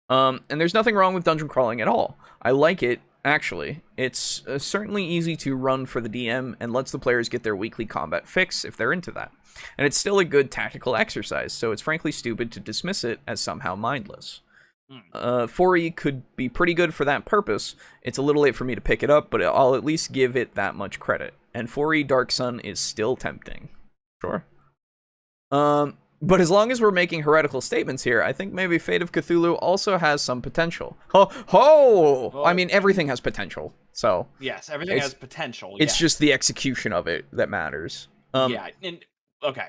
And there's nothing wrong with dungeon crawling at all. I like it, actually. It's certainly easy to run for the DM, and lets the players get their weekly combat fix if they're into that. And it's still a good tactical exercise, so it's frankly stupid to dismiss it as somehow mindless. 4E could be pretty good for that purpose. It's a little late for me to pick it up, but I'll at least give it that much credit. And 4E Dark Sun is still tempting. Sure. But as long as we're making heretical statements here, I think maybe Fate of Cthulhu also has some potential. I mean, everything has potential. So yes, everything has potential. It's yes. just the execution of it that matters. Yeah, and okay.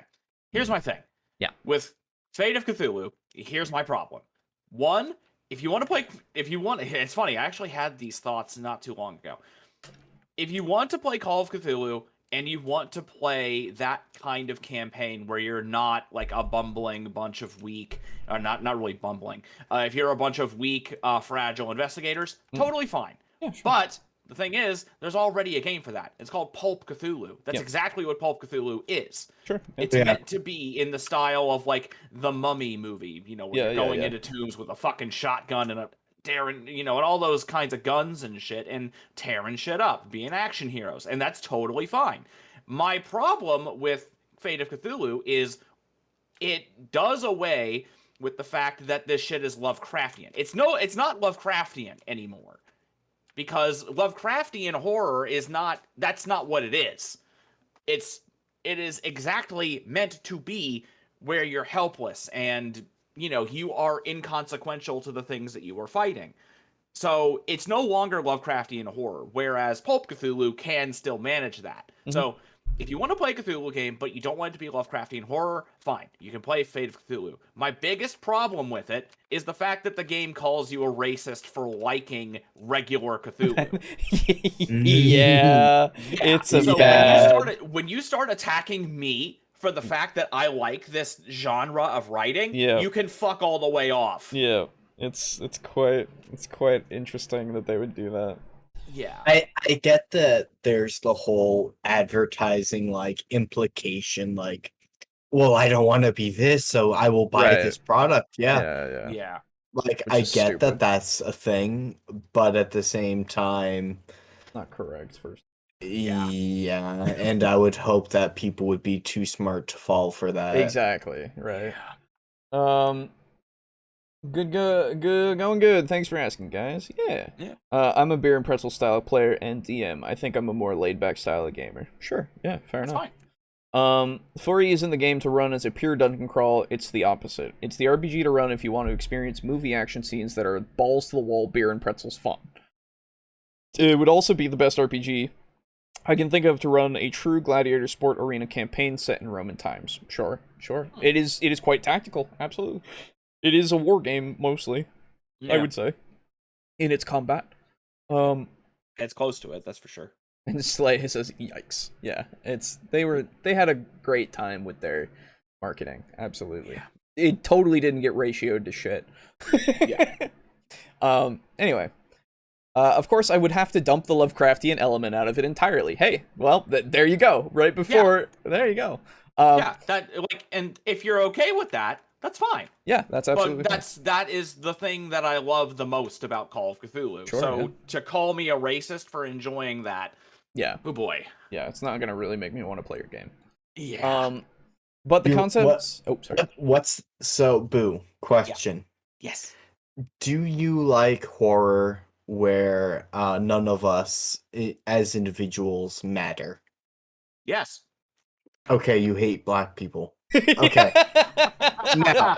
Here's my thing. Yeah. With Fate of Cthulhu, here's my problem. One, it's funny, I actually had these thoughts not too long ago. If you want to play Call of Cthulhu, and you want to play that kind of campaign where you're not like a bumbling bunch of weak, or not really bumbling. If you're a bunch of weak, fragile investigators, totally fine. Yeah, sure. But the thing is, there's already a game for that. It's called Pulp Cthulhu. That's exactly what Pulp Cthulhu is. Sure. It's meant to be in the style of like the Mummy movie, where you're going into tombs with a fucking shotgun and a tearing, and all those kinds of guns and shit, and tearing shit up, being action heroes, and that's totally fine. My problem with Fate of Cthulhu is it does away with the fact that this shit is Lovecraftian. It's not Lovecraftian anymore, because Lovecraftian horror that's not what it is. It is exactly meant to be where you're helpless and you are inconsequential to the things that you are fighting. So it's no longer Lovecraftian horror, whereas Pulp Cthulhu can still manage that. Mm-hmm. So if you want to play a Cthulhu game, but you don't want it to be Lovecraftian horror, fine. You can play Fate of Cthulhu. My biggest problem with it is the fact that the game calls you a racist for liking regular Cthulhu. Yeah, it's a bad... When you start attacking me for the fact that I like this genre of writing, Yeah. you can fuck all the way off. Yeah, it's quite interesting that they would do that. Yeah. I get that there's the whole advertising like implication, like, well, I don't want to be this, so I will buy Right. this product. Yeah. Yeah. Like, Which I is get stupid. that that's a thing, but at the same time, Not correct first. yeah, and I would hope that people would be too smart to fall for that. Exactly, right. Yeah. Good, going good. Thanks for asking, guys. Yeah. I'm a beer and pretzel style player and DM. I think I'm a more laid back style of gamer. Sure. Yeah, fair That's enough. fine. 4E is in the game to run as a pure dungeon crawl. It's the opposite. It's the RPG to run if you want to experience movie action scenes that are balls to the wall, beer and pretzels fun. It would also be the best RPG I can think of to run a true gladiator sport arena campaign set in Roman times. Sure. It is quite tactical, absolutely. It is a war game mostly, Yeah. I would say, in its combat. It's close to it, that's for sure. And Slay says, "Yikes!" Yeah, they had a great time with their marketing. Absolutely, Yeah. It totally didn't get ratioed to shit. Yeah. Anyway, of course, I would have to dump the Lovecraftian element out of it entirely. Hey, well, there you go. Right before, there you go. Yeah, and if you're okay with that, that's fine. Yeah, that's absolutely But that is the thing that I love the most about Call of Cthulhu. Sure, so yeah. to call me a racist for enjoying that, yeah, oh boy. yeah, it's not gonna really make me want to play your game. Yeah. But the You- concepts. Oh, sorry. Boo, question. Yes. Do you like horror where none of us as individuals matter? Yes. Okay, you hate black people. Okay. Now.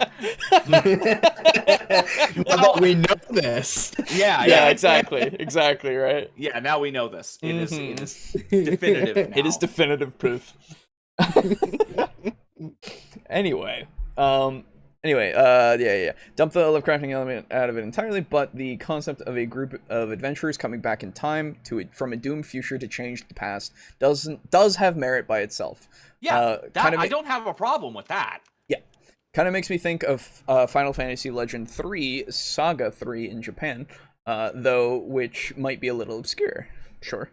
Well, we know this. Yeah. Yeah, exactly, right. Yeah. Now we know this. It is Mhm. definitive. Now. It is definitive proof. Anyway, yeah. Dump the Lovecraftian element out of it entirely, but the concept of a group of adventurers coming back in time from a doomed future to change the past does have merit by itself. Yeah. Kinda I don't have a problem with that. Yeah, kind of makes me think of Final Fantasy Legend 3 Saga 3 in Japan, though, which might be a little obscure. Sure.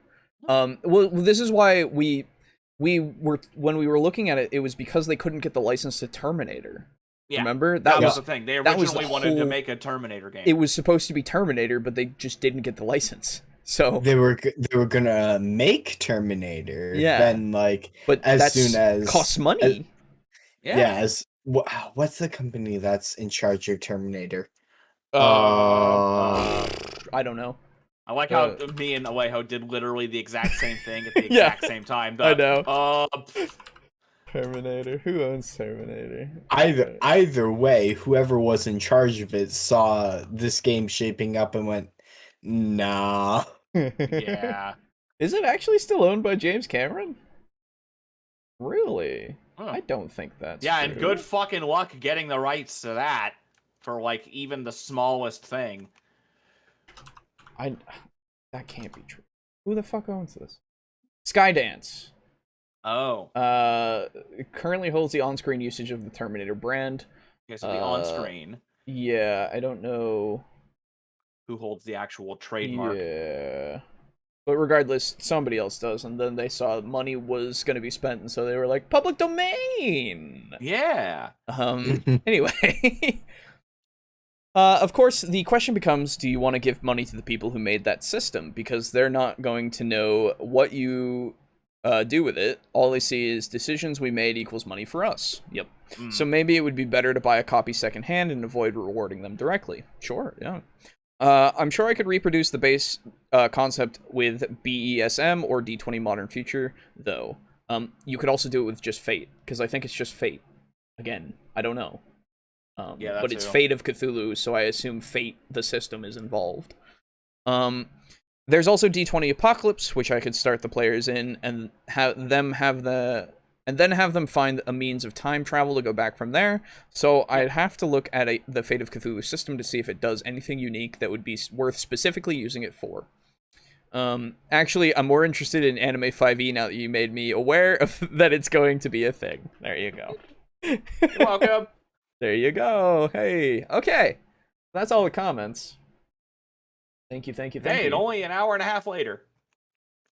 Well, this is why we were when we were looking at it, it was because they couldn't get the license to Terminator. Yeah. Remember? That was the thing. They that was originally the wanted to whole- make a Terminator game. It was supposed to be Terminator, but they just didn't get the license. So They were gonna make Terminator. Yeah. Then but as that's soon as costs money. what's the company that's in charge of Terminator? I don't know. I like how me and Alejo did literally the exact same thing at the Yeah. exact same time. I know. Pfft. Terminator. Who owns Terminator? Either way, whoever was in charge of it saw this game shaping up and went, nah. Yeah. Is it actually still owned by James Cameron? Really? Huh. I don't think that's Yeah, true. and good fucking luck getting the rights to that for even the smallest thing. That can't be true. Who the fuck owns this? Skydance. Oh. It currently holds the on-screen usage of the Terminator brand. Okay, so the on-screen. Yeah, I don't know. Who holds the actual trademark? Yeah. But regardless, somebody else does, and then they saw money was going to be spent, and so they were like, public domain! Yeah. Anyway. Of course, the question becomes, do you want to give money to the people who made that system? Because they're not going to know what you do with it. All they see is decisions we made equals money for us. Yep. So maybe it would be better to buy a copy secondhand and avoid rewarding them directly. Sure, yeah. I'm sure I could reproduce the base concept with BESM or D20 Modern Future, though. You could also do it with just Fate, because I think it's just Fate. Again, I don't know. But it's Fate of Cthulhu, so I assume Fate, the system, is involved. There's also D20 Apocalypse, which I could start the players in and then have them find a means of time travel to go back from there. So I'd have to look at the Fate of Cthulhu system to see if it does anything unique that would be worth specifically using it for. Actually, I'm more interested in Anime 5e now that you made me aware of that it's going to be a thing. There you go. You're welcome. There you go. Hey. Okay. That's all the comments. Thank you. Hey, you. and only an hour and a half later.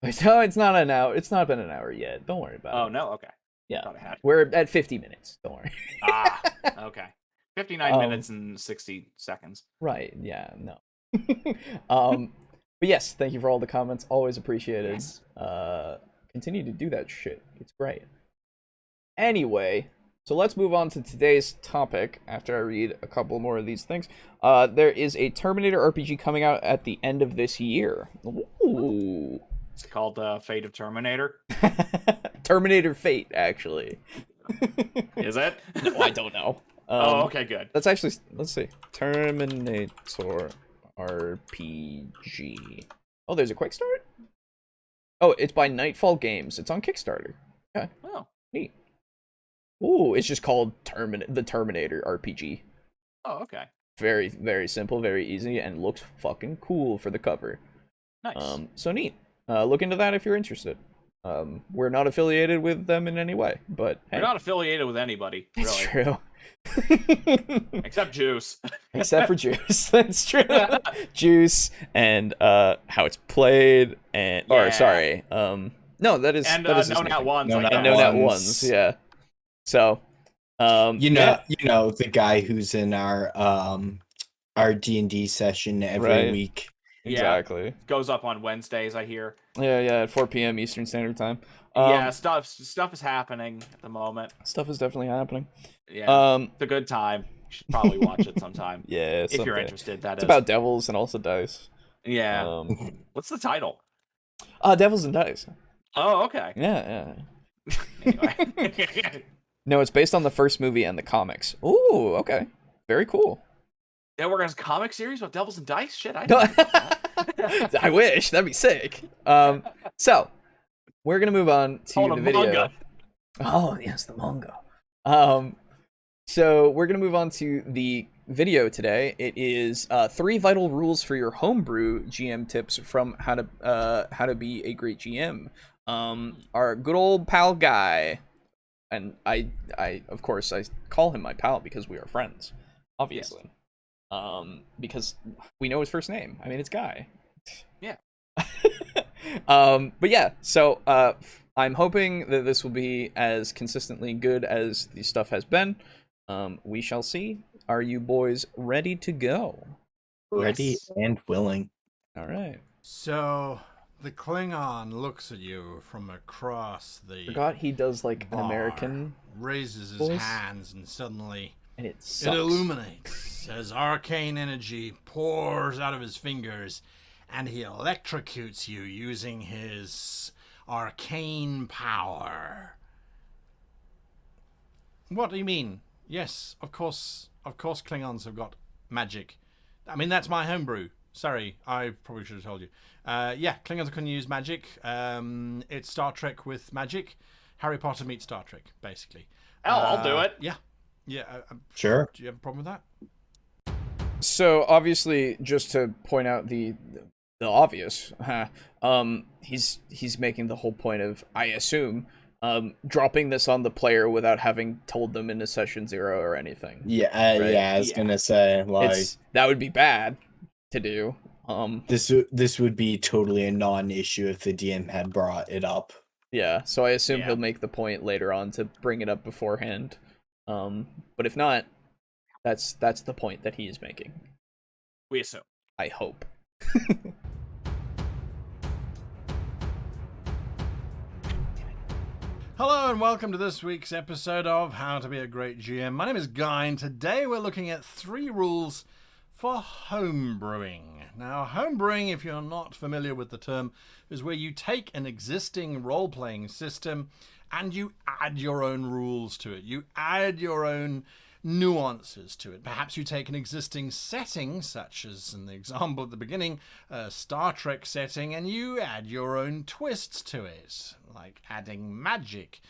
No, it's not an hour. It's not been an hour yet. Don't worry about it. Oh, no? Okay. Yeah. Thought I had. We're at 50 minutes. Don't worry. Okay. 59 minutes and 60 seconds. Right. Yeah. No. But yes, thank you for all the comments. Always appreciated. Yes. Continue to do that shit. It's great. Anyway, so let's move on to today's topic after I read a couple more of these things. There is a Terminator RPG coming out at the end of this year. Ooh. It's called Fate of Terminator. Terminator Fate, actually. Is it? No, I don't know. Oh, okay, good. Let's actually, let's see. Terminator RPG. Oh, there's a quick start? Oh, it's by Nightfall Games. It's on Kickstarter. Okay. Oh. Neat. Ooh, it's just called the Terminator RPG. Oh, okay. Very, very simple, very easy, and looks fucking cool for the cover. Nice. So neat. Look into that if you're interested. We're not affiliated with them in any way, but hey. We're not affiliated with anybody, really. It's true. Except Juice. Except for Juice. That's true. Juice and how it's played and Yeah. or sorry. No, that is And that is his No name. Nat Ones. No I Nat guess. And No Nat Ones. Ones, yeah. So You know the guy who's in our D&D session every Right. week. Yeah. exactly. Goes up on Wednesdays, I hear. Yeah, at 4 p.m. Eastern Standard Time. Yeah, stuff is happening at the moment. Stuff is definitely happening. Yeah. It's a good time. You should probably watch it sometime. Yeah, If you're someday. interested, that It's is. about devils and also dice. Yeah. What's the title? Devils and dice. Oh, okay. Yeah. Anyway. No, it's based on the first movie and the comics. Ooh, okay. Very cool. Yeah, we're gonna comic series about Devils and Dice? Shit, I didn't know that. I wish. That'd be sick. So we're gonna move on to Oh, the the video. manga. Oh, yes, the manga. So we're gonna move on to the video today. It is 3 vital rules for your homebrew GM tips from how to be a great GM. Our good old pal Guy, and I of course I call him my pal because we are friends, obviously. Because we know his first name. I mean, it's Guy. Yeah. But yeah, so I'm hoping that this will be as consistently good as the stuff has been. We shall see. Are you boys ready to go? Ready Yes. and willing. All right. So the Klingon looks at you from across the Forgot he does like an bar, American, raises his voice. hands, and suddenly and it it sucks. illuminates as arcane energy pours out of his fingers, and he electrocutes you using his arcane power. What do you mean? Yes, of course Klingons have got magic. I mean, that's my homebrew. Sorry, I probably should have told you. Yeah, Klingons can use magic. It's Star Trek with magic. Harry Potter meets Star Trek, basically. I'll do it. Yeah. Sure. Do you have a problem with that? So obviously, just to point out the obvious, he's making the whole point of, I assume, dropping this on the player without having told them in a session 0 or anything. Yeah, Right. yeah. I was gonna say like That would be bad to do. this would be totally a non-issue if the DM had brought it up. Yeah. So I assume Yeah. he'll make the point later on to bring it up beforehand. But if not, that's the point that he is making. We assume. I hope. Hello and welcome to this week's episode of How to Be a Great GM. My name is Guy, and today we're looking at 3 rules for homebrewing. Now, homebrewing, if you're not familiar with the term, is where you take an existing role-playing system and you add your own rules to it. You add your own nuances to it. Perhaps you take an existing setting, such as in the example at the beginning, a Star Trek setting, and you add your own twists to it, like adding magic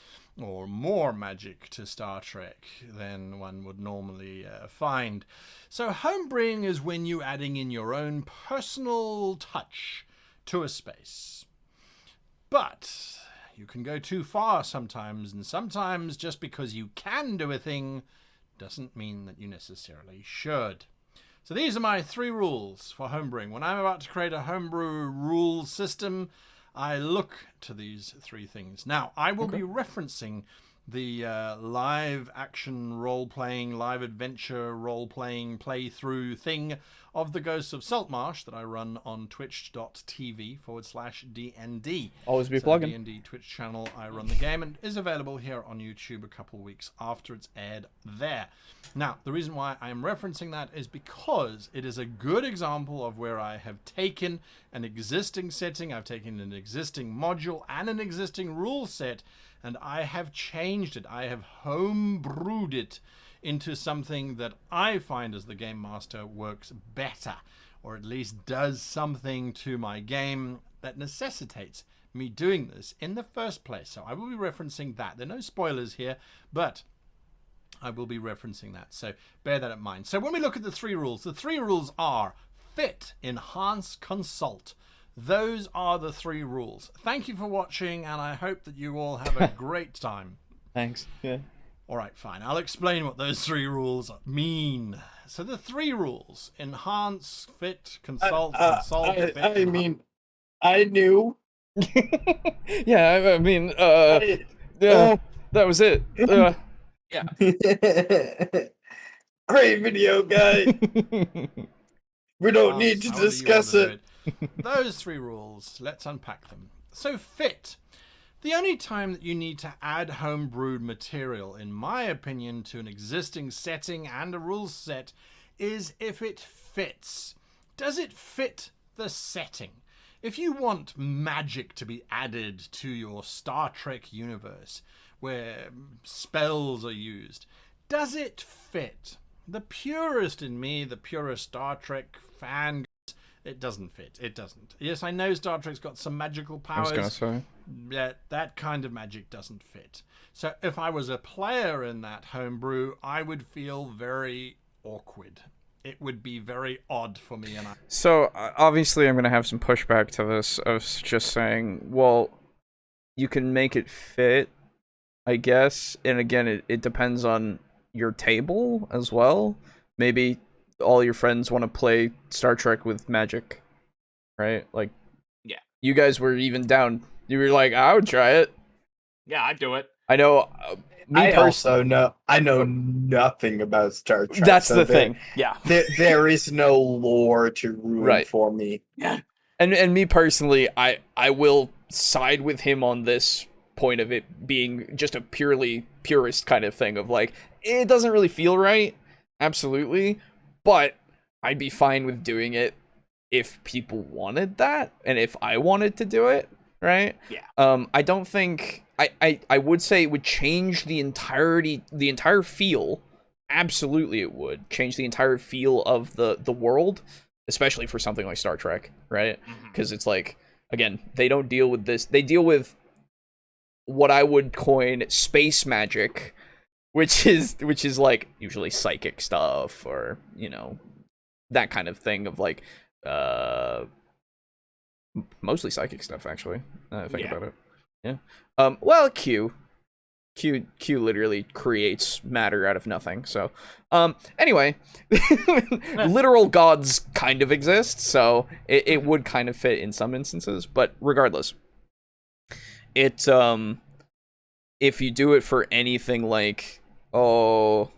or more magic to Star Trek than one would normally find. So homebrewing is when you're adding in your own personal touch to a space. But you can go too far sometimes, and sometimes just because you can do a thing doesn't mean that you necessarily should. So these are my 3 rules for homebrewing. When I'm about to create a homebrew rule system, I look to these 3 things. Now, I will be referencing the live action role-playing, live adventure role-playing playthrough thing of the Ghosts of Saltmarsh that I run on twitch.tv/DND. Always be so plugging. D&D Twitch channel, I run the game, and is available here on YouTube a couple weeks after it's aired there. Now, the reason why I'm referencing that is because it is a good example of where I have taken an existing setting, I've taken an existing module and an existing rule set, and I have changed it. I have homebrewed it into something that I find as the game master works better, or at least does something to my game that necessitates me doing this in the first place. So I will be referencing that. There are no spoilers here, but I will be referencing that. So bear that in mind. So when we look at the 3 rules, the 3 rules are fit, enhance, consult. Those are the 3 rules. Thank you for watching, and I hope that you all have a great time. Thanks. Yeah. All right, fine. I'll explain what those 3 rules mean. So the 3 rules: enhance, fit, consult, consult. Fit, I mean, I knew. Yeah, I mean, yeah, that was it. Yeah. Great video, guy. We don't need to How do you discuss want to it. do it? Those 3 rules, let's unpack them. So fit. The only time that you need to add homebrewed material, in my opinion, to an existing setting and a rule set is if it fits. Does it fit the setting? If you want magic to be added to your Star Trek universe, where spells are used, does it fit? The purist in me, the purist Star Trek fan, it doesn't fit. It doesn't. Yes, I know Star Trek's got some magical powers. I was gonna say. Yeah, that kind of magic doesn't fit. So if I was a player in that homebrew, I would feel very awkward. It would be very odd for me. And So obviously, I'm gonna have some pushback to this of just saying, well, you can make it fit, I guess. And again, it depends on your table as well. Maybe all your friends want to play Star Trek with magic, right? Like, Yeah. You guys were even down. You were like, I would try it. Yeah, I'd do it. I know. I also know. I know nothing about Star Trek. That's so the thing. Yeah. There is no lore to ruin Right. for me. Yeah. And me personally, I will side with him on this point of it being just a purely purist kind of thing of like, it doesn't really feel right. Absolutely. But I'd be fine with doing it if people wanted that and if I wanted to do it, right? Yeah. I don't think I would say it would change the entire feel. Absolutely it would change the entire feel of the world, especially for something like Star Trek, right? Because it's like, again, they don't deal with this. They deal with what I would coin space magic, which is like usually psychic stuff or, you know, that kind of thing of like mostly psychic stuff actually. Think about it. Yeah. Well, Q literally creates matter out of nothing. So, anyway, literal gods kind of exist, so it would kind of fit in some instances, but regardless, it if you do it for anything like, oh,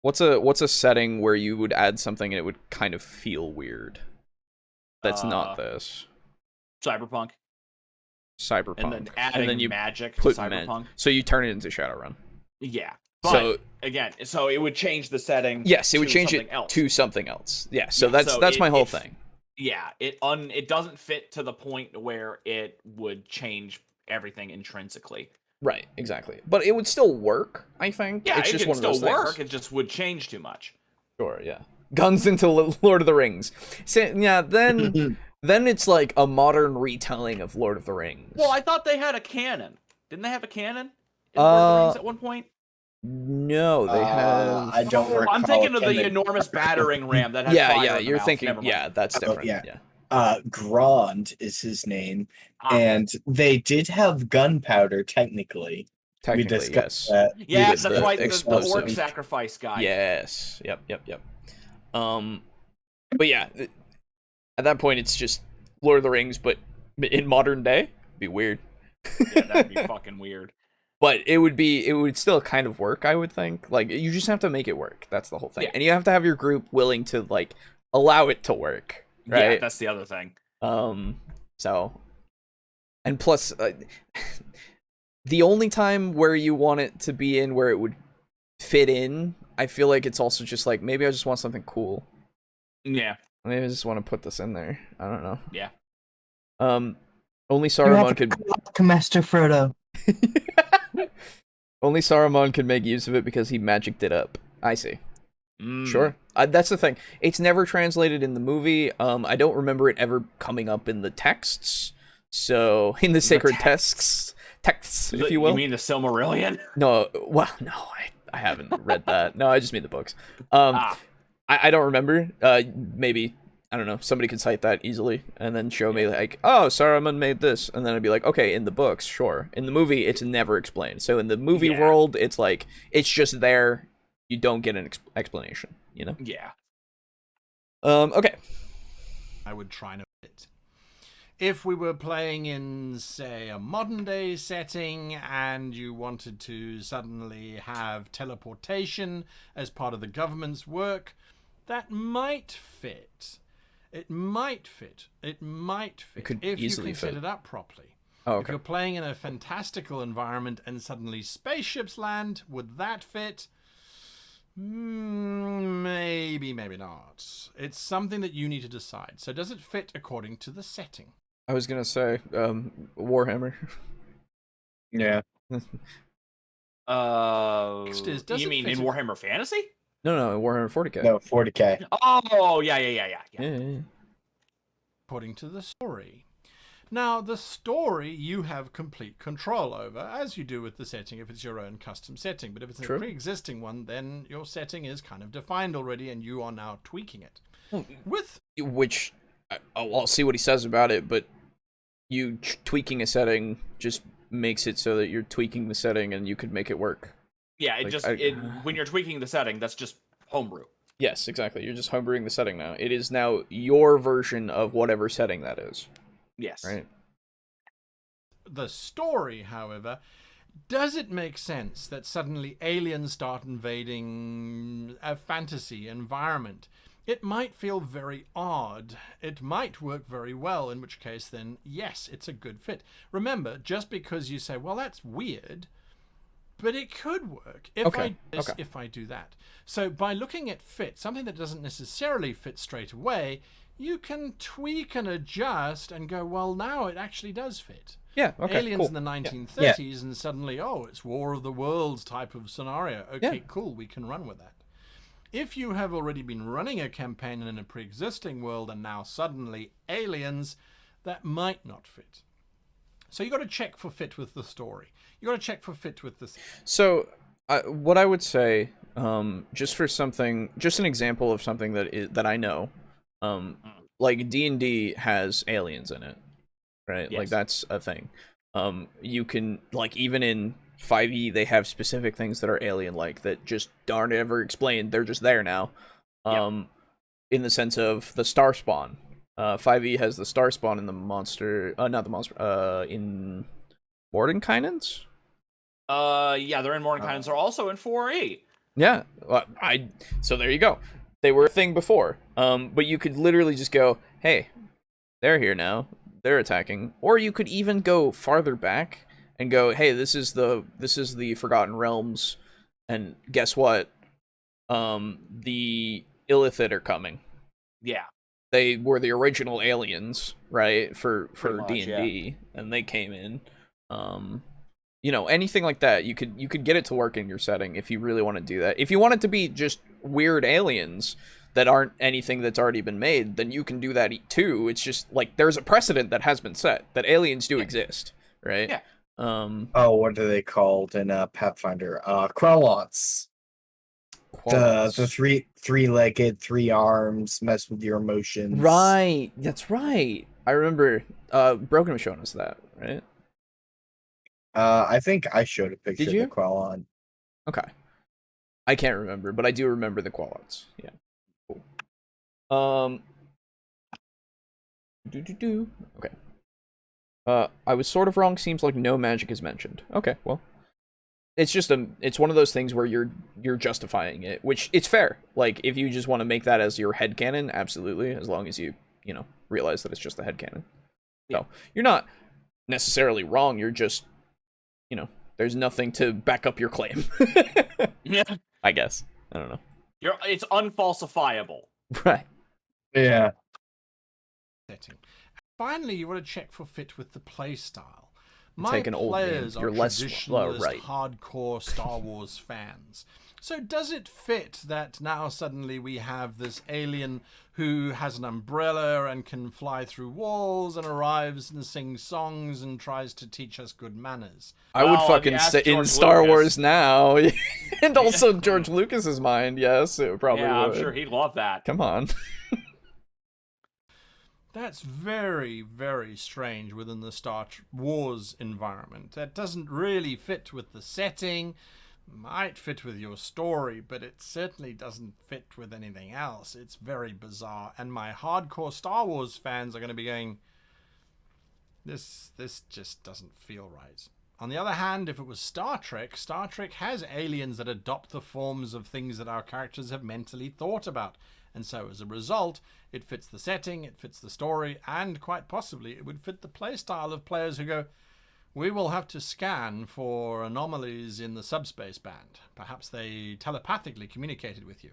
what's a setting where you would add something and it would kind of feel weird? That's not this. Cyberpunk. Cyberpunk. And then you magic to put Cyberpunk. so you turn it into Shadowrun. Yeah. But So again, so it would change the setting. yes, it would to change something it else. to something else. Yeah, so Yeah, that's my whole thing. Yeah, it doesn't fit to the point where it would change everything intrinsically. Right, exactly. But it would still work, I think. Yeah, it's it just could one of still those work. things. It just would change too much. Sure, yeah. Guns into Lord of the Rings. So, yeah, then then it's like a modern retelling of Lord of the Rings. Well, I thought they had a canon. Didn't they have a canon in Lord of the Rings at one point? No, they have. I don't recall. I'm thinking of the canon. enormous battering ram that had Yeah, fire yeah. in the You're mouth. thinking. Never mind. Yeah, that's different. yeah. Yeah. Grand is his name, Ah. and they did have gunpowder technically. We Technically, discussed yes. that. Yes, The that's right. The explosive. orc sacrifice guy. Yes. Yep. But yeah, at that point, it's just Lord of the Rings, but in modern day, be weird. Yeah, that'd be fucking weird. But it would still kind of work, I would think. Like, you just have to make it work. That's the whole thing. Yeah. And you have to have your group willing to, like, allow it to work, right? Yeah, that's the other thing. So, and plus, the only time where you want it to be in where it would fit in, I feel like it's also just like, maybe I just want something cool. Yeah. Maybe I just want to put this in there. I don't know. Yeah. Only Saruman could... Master Frodo. Only Saruman could make use of it because he magicked it up. I see. Mm. Sure. That's the thing. It's never translated in the movie. I don't remember it ever coming up in the texts. So, in the sacred texts, if you will. You mean the Silmarillion? No, well, no, I haven't read that. No, I just mean the books. Ah. I don't remember. Maybe, I don't know, somebody could cite that easily and then show me, like, oh, Saruman made this. And then I'd be like, okay, in the books, sure. In the movie, it's never explained. So in the movie world, it's like, it's just there. You don't get an explanation, you know? Yeah. Okay. I would try and fit. If we were playing in, say, a modern day setting and you wanted to suddenly have teleportation as part of the government's work, that might fit. It might fit. It might fit. It could if easily you can fit. set it up properly. Oh, If okay. you're playing in a fantastical environment and suddenly spaceships land, would that fit? Maybe, maybe not. It's something that you need to decide. So does it fit according to the setting? I was gonna say, Warhammer. Yeah. Does You it mean fit in Warhammer Fantasy? No, Warhammer 40k. No, 40k. Oh, yeah. Yeah. According to the story. Now, the story you have complete control over, as you do with the setting if it's your own custom setting. But if it's True. a pre-existing one, then your setting is kind of defined already and you are now tweaking it. With Which, I'll see what he says about it, but you tweaking a setting just makes it so that you're tweaking the setting and you could make it work. Yeah, Like, when you're tweaking the setting, that's just homebrew. Yes, exactly. You're just homebrewing the setting now. It is now your version of whatever setting that is, Yes. right? the story, however, does it make sense that suddenly aliens start invading a fantasy environment? It might feel very odd. It might work very well, in which case then, yes, it's a good fit. Remember, just because you say, well, that's weird, but it could work if I do this, if I do that. So by looking at fit, something that doesn't necessarily fit straight away, you can tweak and adjust and go, well, now it actually does fit. Yeah, okay, Aliens cool. in the 1930s and suddenly, oh, it's War of the Worlds type of scenario. Okay, cool, we can run with that. If you have already been running a campaign in a pre-existing world and now suddenly aliens, that might not fit. So you got to check for fit with the story. You got to check for fit with the... So, what I would say, just for something, just an example of something that I know, like D&D has aliens in it, right? Yes. Like that's a thing. You can, like, even in 5e, they have specific things that are alien-like that just aren't ever explained. They're just there now. In the sense of the star spawn. 5e has the star spawn in the monster, not the monster, in Mordenkainen's? Yeah, they're in Mordenkainen's. They're also in 4e. Yeah, well, so there you go. They were a thing before. But you could literally just go, hey, they're here now. They're attacking. Or you could even go farther back and go, hey, this is the Forgotten Realms, and guess what? The Illithid are coming. Yeah. They were the original aliens, right? For much, D&D, and they came in. You know, anything like that, you could get it to work in your setting if you really want to do that. If you want it to be just weird aliens that aren't anything that's already been made, then you can do that too. It's just like there's a precedent that has been set that aliens do exist, right? Yeah. Oh, what are they called in Pathfinder? Krellons. The three-legged, 3 arms, mess with your emotions. Right, that's right. I remember Broken was showing us that, right? I think I showed a picture Did of you? the Quellon. Okay. I can't remember, but I do remember the Qualots. Yeah. Cool. Okay. I was sort of wrong. Seems like no magic is mentioned. Okay, well. It's just it's one of those things where you're justifying it, which it's fair. Like, if you just want to make that as your headcanon, absolutely, as long as you realize that it's just a headcanon. So, you're not necessarily wrong, you're just, there's nothing to back up your claim. Yeah. I guess. I don't know. It's unfalsifiable. Right. Yeah. Setting. Finally, you want to check for fit with the play style. Take an old players name. You're are less traditionalist, right. hardcore Star Wars fans. So does it fit that now suddenly we have this alien who has an umbrella and can fly through walls and arrives and sings songs and tries to teach us good manners? I would fucking sit in Star Wars now. And also George Lucas's mind, yes, it probably would. I'm sure he'd love that. Come on. That's very, very strange within the Star Wars environment. That doesn't really fit with the setting. Might fit with your story, but it certainly doesn't fit with anything else. It's very bizarre, and my hardcore Star Wars fans are going to be going, this just doesn't feel right. On the other hand, if it was Star Trek has aliens that adopt the forms of things that our characters have mentally thought about. And so as a result, it fits the setting, it fits the story, and quite possibly it would fit the playstyle of players who go, we will have to scan for anomalies in the subspace band. Perhaps they telepathically communicated with you.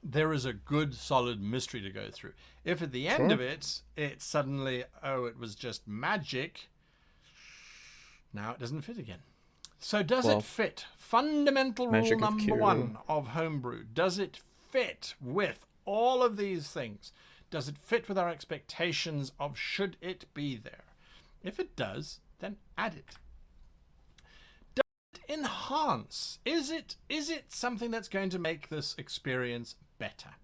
There is a good, solid mystery to go through. If at the end of it, it's suddenly, it was just magic, now it doesn't fit again. So does it fit? Fundamental rule number 1 of Homebrew. Does it fit with all of these things? Does it fit with our expectations of should it be there? If it does, then add it. Does it enhance? Is it something that's going to make this experience better?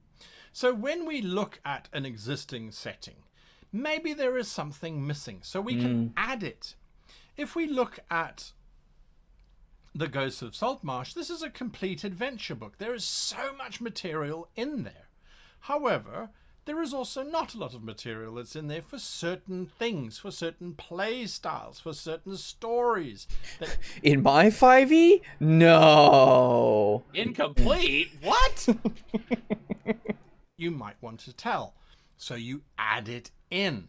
So when we look at an existing setting, maybe there is something missing, so we can add it. If we look at The Ghosts of Saltmarsh, this is a complete adventure book. There is so much material in there. However, there is also not a lot of material that's in there for certain things, for certain play styles, for certain stories. In my 5e? No. Incomplete? What? You might want to tell. So you add it in.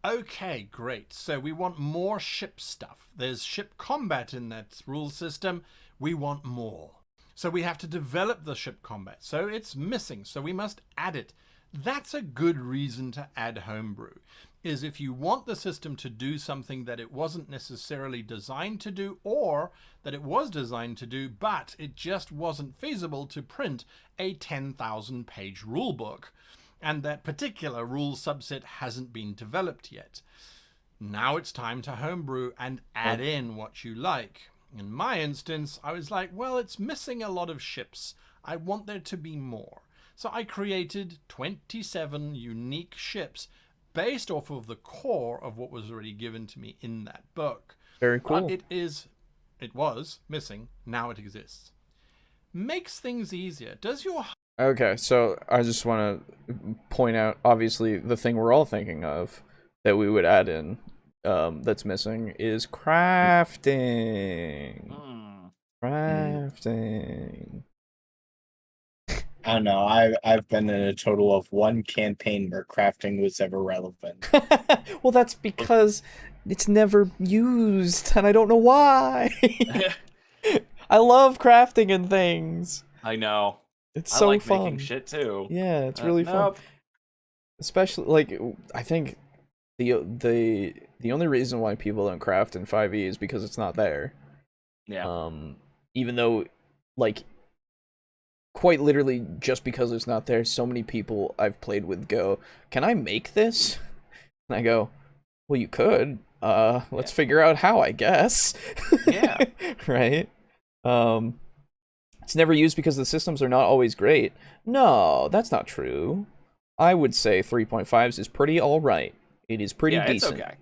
Okay, great. So we want more ship stuff. There's ship combat in that rule system. We want more. So we have to develop the ship combat. So it's missing. So we must add it. That's a good reason to add Homebrew, is if you want the system to do something that it wasn't necessarily designed to do, or that it was designed to do, but it just wasn't feasible to print a 10,000 page rule book. And that particular rule subset hasn't been developed yet. Now it's time to homebrew and add in what you like. In my instance, I was like, well, it's missing a lot of ships. I want there to be more. So I created 27 unique ships based off of the core of what was already given to me in that book. Very cool. But it was missing. Now it exists. Makes things easier. Does your... Okay, so I just want to point out, obviously, the thing we're all thinking of that we would add in that's missing is crafting. Crafting. I don't know. I've been in a total of 1 campaign where crafting was ever relevant. Well, that's because it's never used, and I don't know why. I love crafting and things. I know. It's so I like fun. making shit too. Yeah, it's really fun. Especially, like, I think the only reason why people don't craft in 5e is because it's not there. Yeah. Even though, like, quite literally, just because it's not there, so many people I've played with go, "Can I make this?" And I go, "Well, you could. Let's figure out how, I guess." Yeah. Right? It's never used because the systems are not always great. No, that's not true. I would say 3.5s is pretty alright. It is pretty decent. It's okay.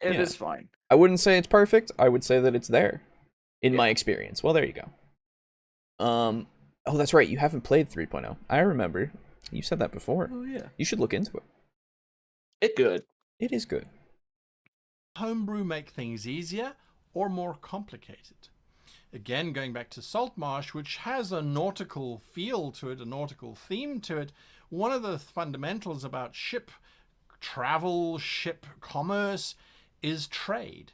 It is fine. I wouldn't say it's perfect. I would say that it's there, in my experience. Well, there you go. Oh, that's right. You haven't played 3.0. I remember. You said that before. Oh, yeah. You should look into it. It's good. It is good. Homebrew make things easier or more complicated? Again, going back to Saltmarsh, which has a nautical feel to it, a nautical theme to it, one of the fundamentals about ship travel, ship commerce, is trade,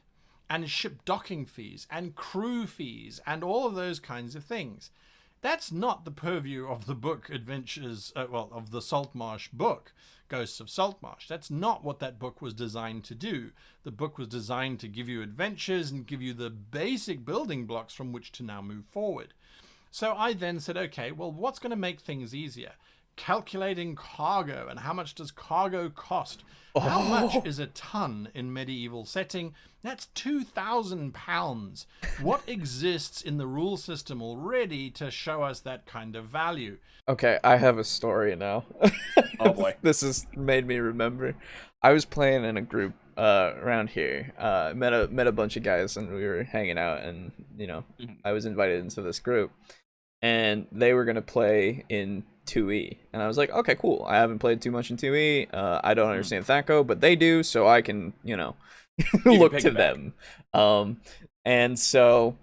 and ship docking fees, and crew fees, and all of those kinds of things. That's not the purview of the book Adventures, of the Saltmarsh book, Ghosts of Saltmarsh. That's not what that book was designed to do. The book was designed to give you adventures and give you the basic building blocks from which to now move forward. So I then said, okay, well, what's going to make things easier? Calculating cargo, and how much does cargo cost? How much is a ton in medieval setting? That's 2,000 pounds. What exists in the rule system already to show us that kind of value? Okay, I have a story now. Oh boy. This has made me remember. I was playing in a group around here. Met a bunch of guys, and we were hanging out, and I was invited into this group, and they were gonna play in 2E, and I was like, okay, cool. I haven't played too much in 2E. I don't understand Thaco, but they do, so I can look to them. And so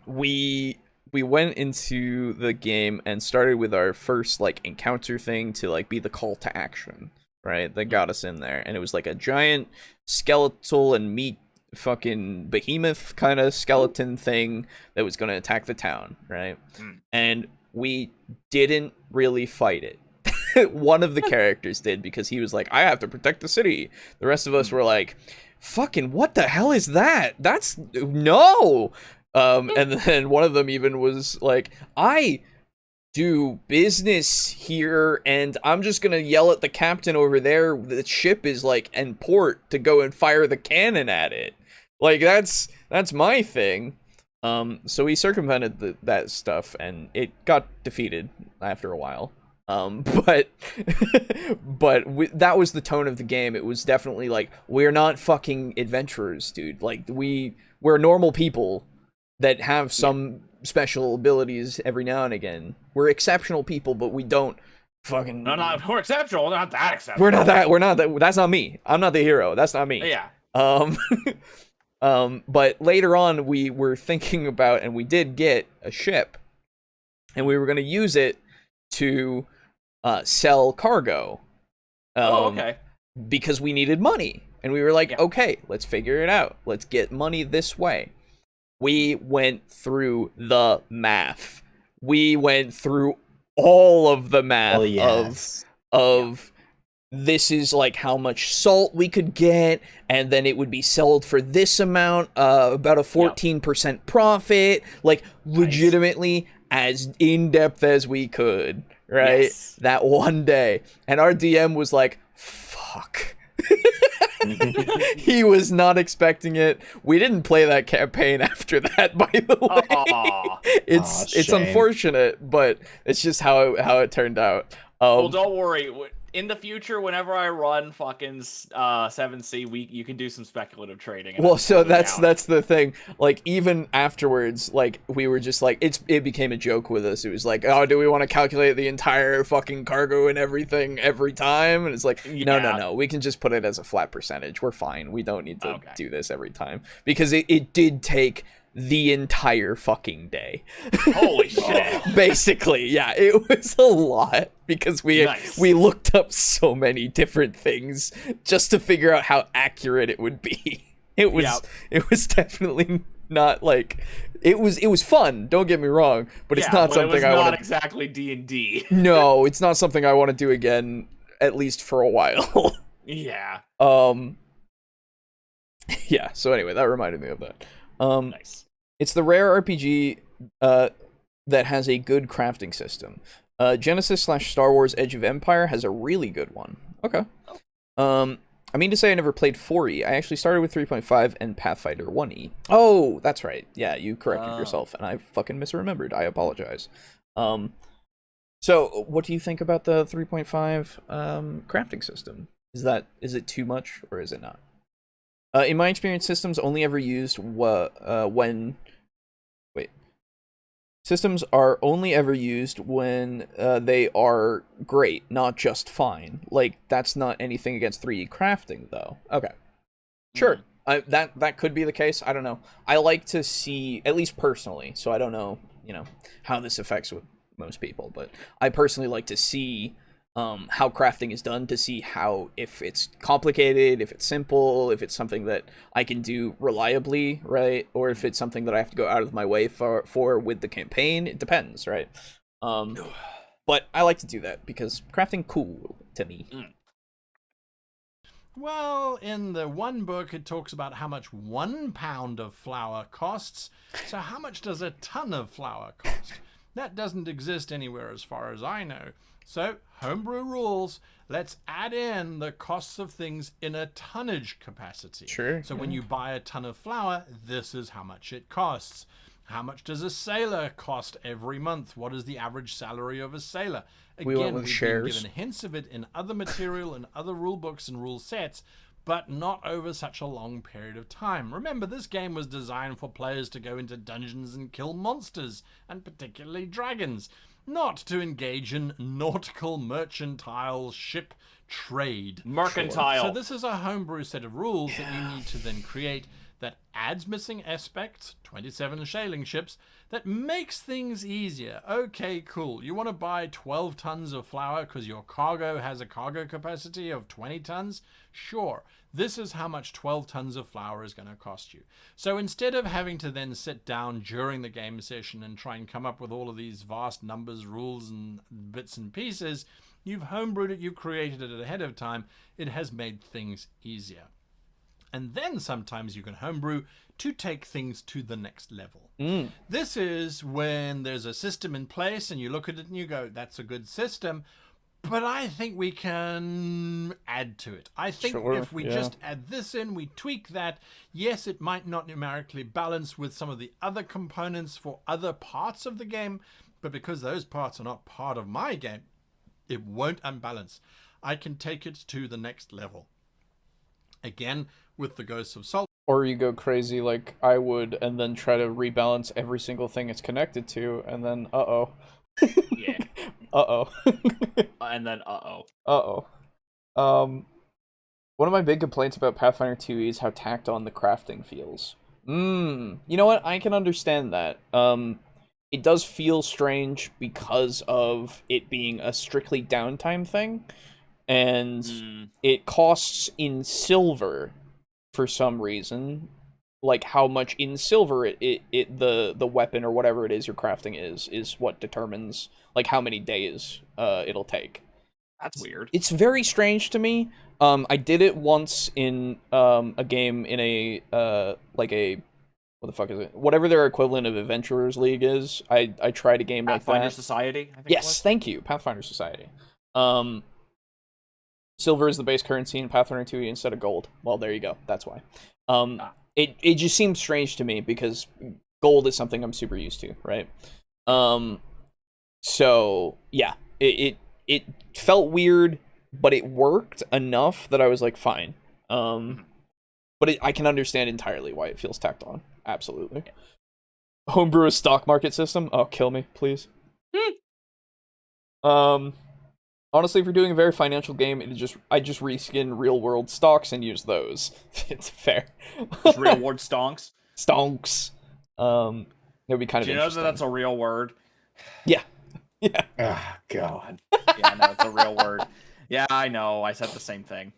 we went into the game and started with our first encounter thing to be the call to action, right? That got us in there, and it was a giant skeletal and meat fucking behemoth kind of skeleton thing that was going to attack the town, right? And we didn't really fight it. One of the characters did, because he was like, I have to protect the city. The rest of us were like, fucking what the hell is that? That's no. And then one of them even was like, I do business here, and I'm just gonna yell at the captain over there. The ship is in port to go and fire the cannon at it. That's my thing. So we circumvented that stuff, and it got defeated after a while. But that was the tone of the game. It was definitely we're not fucking adventurers, dude. We're normal people that have some special abilities every now and again. We're exceptional people, but we don't fucking... We're exceptional. We're not that exceptional. We're not that. That's not me. I'm not the hero. That's not me. Yeah. But later on, we were thinking about, and we did get a ship, and we were going to use it to sell cargo. Okay. Because we needed money. And we were like, okay, let's figure it out. Let's get money this way. We went through the math. We went through all of the math of this is how much salt we could get, and then it would be sold for this amount, about a 14% profit, legitimately as in-depth as we could, right? Yes. That one day. And our DM was like, fuck. He was not expecting it. We didn't play that campaign after that, by the way. It's unfortunate, but it's just how it turned out. Well, don't worry. In the future, whenever I run fucking 7C, you can do some speculative trading. Well, so that's the thing. Even afterwards, we were just it became a joke with us. It was oh, do we want to calculate the entire fucking cargo and everything every time? And it's no. We can just put it as a flat percentage. We're fine. We don't need to do this every time, because it did take the entire fucking day. Holy shit. Basically, yeah, it was a lot, because we looked up so many different things just to figure out how accurate it would be. It was definitely not it was fun, don't get me wrong, but it's not something I want. Not exactly D&D. No, it's not something I want to do again, at least for a while. Yeah. Yeah, so anyway, that reminded me of that. Nice. It's the rare RPG that has a good crafting system. Genesis / Star Wars Edge of Empire has a really good one. Okay. I mean to say I never played 4E. I actually started with 3.5 and Pathfinder 1E. Oh, that's right. Yeah, you corrected yourself, and I fucking misremembered. I apologize. So, what do you think about the 3.5 crafting system? Is it too much, or is it not? In my experience, systems only ever used when... Wait. Systems are only ever used when they are great, not just fine. Like, that's not anything against 3D crafting, though. Okay. Sure. That could be the case. I don't know. I like to see, at least personally, so I don't know, how this affects with most people, but I personally like to see how crafting is done, to see if it's complicated, if it's simple, if it's something that I can do reliably, right? Or if it's something that I have to go out of my way for with the campaign. It depends, right? But I like to do that because crafting cool to me. Well, in the one book, it talks about how much 1 pound of flour costs. So how much does a ton of flour cost? That doesn't exist anywhere as far as I know. So, homebrew rules, let's add in the costs of things in a tonnage capacity. Sure. So when you buy a ton of flour, this is how much it costs. How much does a sailor cost every month? What is the average salary of a sailor? Again, we've been given hints of it in other material and other rule books and rule sets, but not over such a long period of time. Remember, this game was designed for players to go into dungeons and kill monsters, and particularly dragons, not to engage in nautical, mercantile, ship trade. Mercantile. So this is a homebrew set of rules that you need to then create that adds missing aspects, 27 sailing ships, that makes things easier. Okay, cool. You want to buy 12 tons of flour because your cargo has a cargo capacity of 20 tons? Sure. This is how much 12 tons of flour is going to cost you. So instead of having to then sit down during the game session and try and come up with all of these vast numbers, rules, and bits and pieces, you've homebrewed it, you've created it ahead of time. It has made things easier. And then sometimes you can homebrew to take things to the next level. This is when there's a system in place and you look at it and you go, that's a good system, but I think we can add to it. I think if we just add this in, we tweak that, yes, it might not numerically balance with some of the other components for other parts of the game, but because those parts are not part of my game, it won't unbalance. I can take it to the next level. Again, with the Ghosts of Salt. Or you go crazy like I would and then try to rebalance every single thing it's connected to, and then Yeah. And then Uh-oh. One of my big complaints about Pathfinder 2E is how tacked on the crafting feels. You know what? I can understand that. It does feel strange because of it being a strictly downtime thing, and it costs in silver for some reason. Like how much in silver the weapon or whatever it is you're crafting is what determines like how many days it'll take. That's weird. It's very strange to me. I did it once in a game in a what the fuck is it? Whatever their equivalent of Adventurers League is. I tried a game like that. Pathfinder Society, I think. Yes, thank you. Pathfinder Society. Silver is the base currency in Pathfinder 2E instead of gold. Well, there you go. That's why. It just seems strange to me because gold is something I'm super used to, right? So yeah, it felt weird, but it worked enough that I was like, fine. But I can understand entirely why it feels tacked on. Absolutely. Homebrew a stock market system? Oh, kill me, please. Honestly, if you're doing a very financial game, I just reskin real world stocks and use those. It's fair. Just real world stonks. Stonks. It would be kind of interesting. Do you know that that's a real word? Yeah. Yeah. Oh, God. Yeah, no, it's a real word. Yeah, I know. I said the same thing.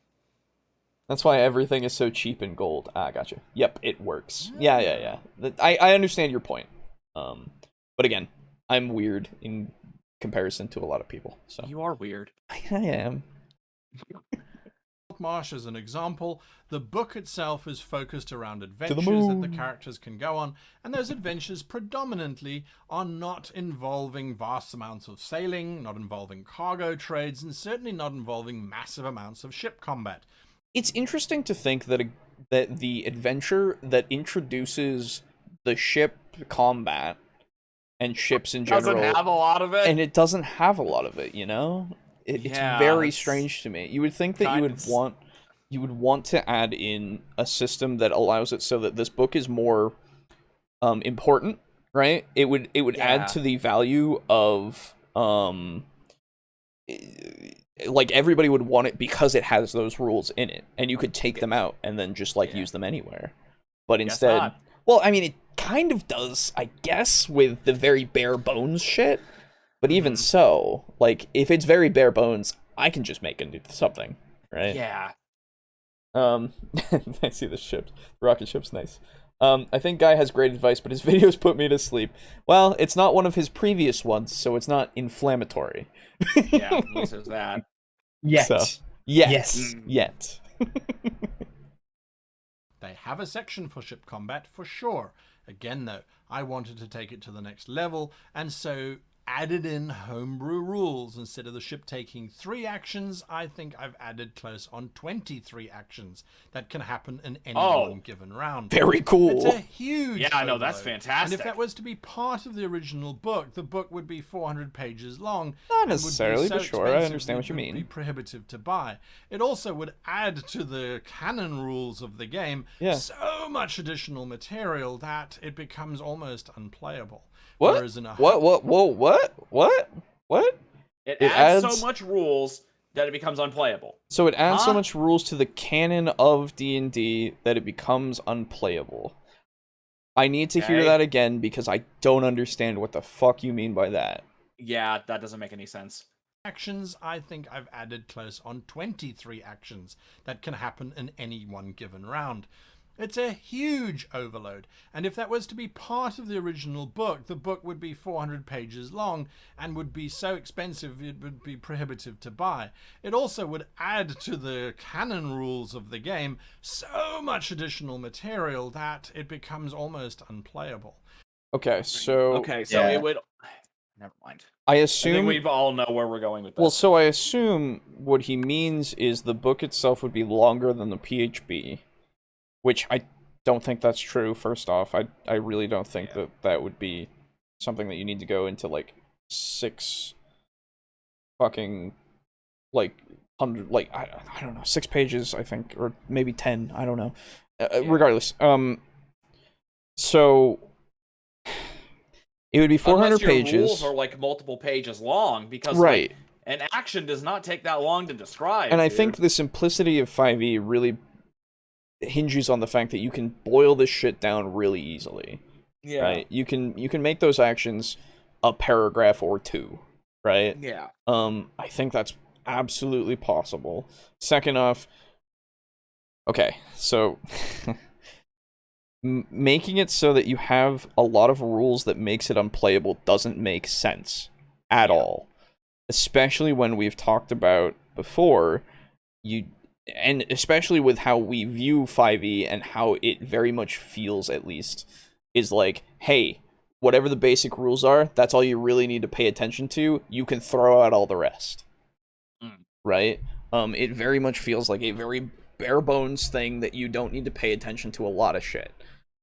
That's why everything is so cheap in gold. Ah, gotcha. Yep, it works. Yeah. I understand your point. But again, I'm weird in comparison to a lot of people. So You are weird. I am. Marsh as an example, the book itself is focused around adventures that the characters can go on, and those adventures predominantly are not involving vast amounts of sailing, not involving cargo trades, and certainly not involving massive amounts of ship combat. it's interesting to think that that the adventure that introduces the ship combat and ships in general Doesn't have a lot of it. and it doesn't have a lot of it, you know? It's very strange to me. You would think that you would want to add in a system that allows it so that this book is more important, right? It would add to the value of like everybody would want it because it has those rules in it, and you could take them out and then just like use them anywhere. But instead, well, I mean, it kind of does, I guess, with the very bare bones shit. But even so, like if it's very bare bones, I can just make something, right? Yeah. I see the ships. The rocket ship's nice. I think Guy has great advice, but his videos put me to sleep. Well, it's not one of his previous ones, so it's not inflammatory. Yeah, at least there's that. Yet. So, yet. They have a section for ship combat for sure. Again, though, I wanted to take it to the next level, and so added in homebrew rules. Instead of the ship taking 3 actions, I think I've added close on 23 actions that can happen in any one given round. Very cool. It's a huge no, that's overload. fantastic. And if that was to be part of the original book, the book would be 400 pages long. Not necessarily, but sure, I understand what you It would be mean. prohibitive to buy. It also would add to the canon rules of the game so much additional material that it becomes almost unplayable. What? Whereas in a What? It adds so much rules that it becomes unplayable. So it adds so much rules to the canon of D&D that it becomes unplayable. I need to hear that again because I don't understand what the fuck you mean by that. Yeah, that doesn't make any sense. actions, I think I've added close on 23 actions that can happen in any one given round. It's a huge overload, and if that was to be part of the original book, the book would be 400 pages long and would be so expensive it would be prohibitive to buy. It also would add to the canon rules of the game so much additional material that it becomes almost unplayable. Okay, so it would... Never mind. I I assume think we all know where we're going with this. Well, so I assume what he means is the book itself would be longer than the PHB, which I don't think that's true. First off, I really don't think that would be something that you need to go into like 6 fucking like 100 like I don't know 6 pages I think, or maybe 10, I don't know. Regardless, so it would be 400 Unless your pages. rules are like multiple pages long, because right. Like, an action does not take that long to describe. And I think the simplicity of 5e really hinges on the fact that you can boil this shit down really easily. Yeah. Right? You can make those actions a paragraph or 2, right? Yeah. I think that's absolutely possible. Second off, okay, so making it so that you have a lot of rules that makes it unplayable doesn't make sense at all. Especially when we've talked about before, and especially with how we view 5e and how it very much feels, at least, is like, hey, whatever the basic rules are, that's all you really need to pay attention to. You can throw out all the rest. Right? It very much feels like a very bare bones thing that you don't need to pay attention to a lot of shit.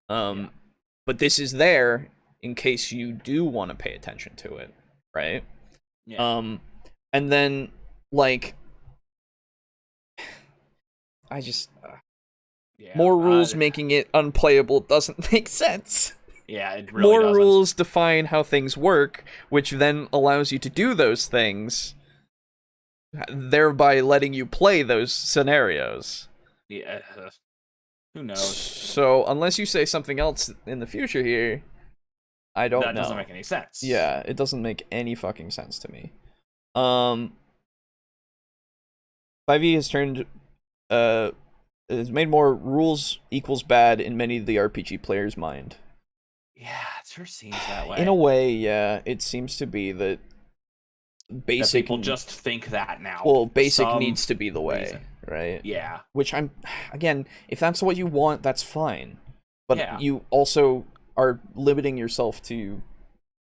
But this is there in case you do want to pay attention to it, right? Yeah. And then, like, I just more rules making it unplayable doesn't make sense. Yeah, it really More doesn't. rules define how things work, which then allows you to do those things, thereby letting you play those scenarios. Yeah. Who knows? So, unless you say something else in the future here, I don't know. That doesn't make any sense. Yeah, it doesn't make any fucking sense to me. 5e has turned has made more rules equals bad in many of the RPG players' mind. Yeah, it sure seems that way. In a way, yeah, it seems to be that basic that people just think that now. Well, basic needs to be the way, right? Yeah. Which again, if that's what you want, that's fine. But you also are limiting yourself to,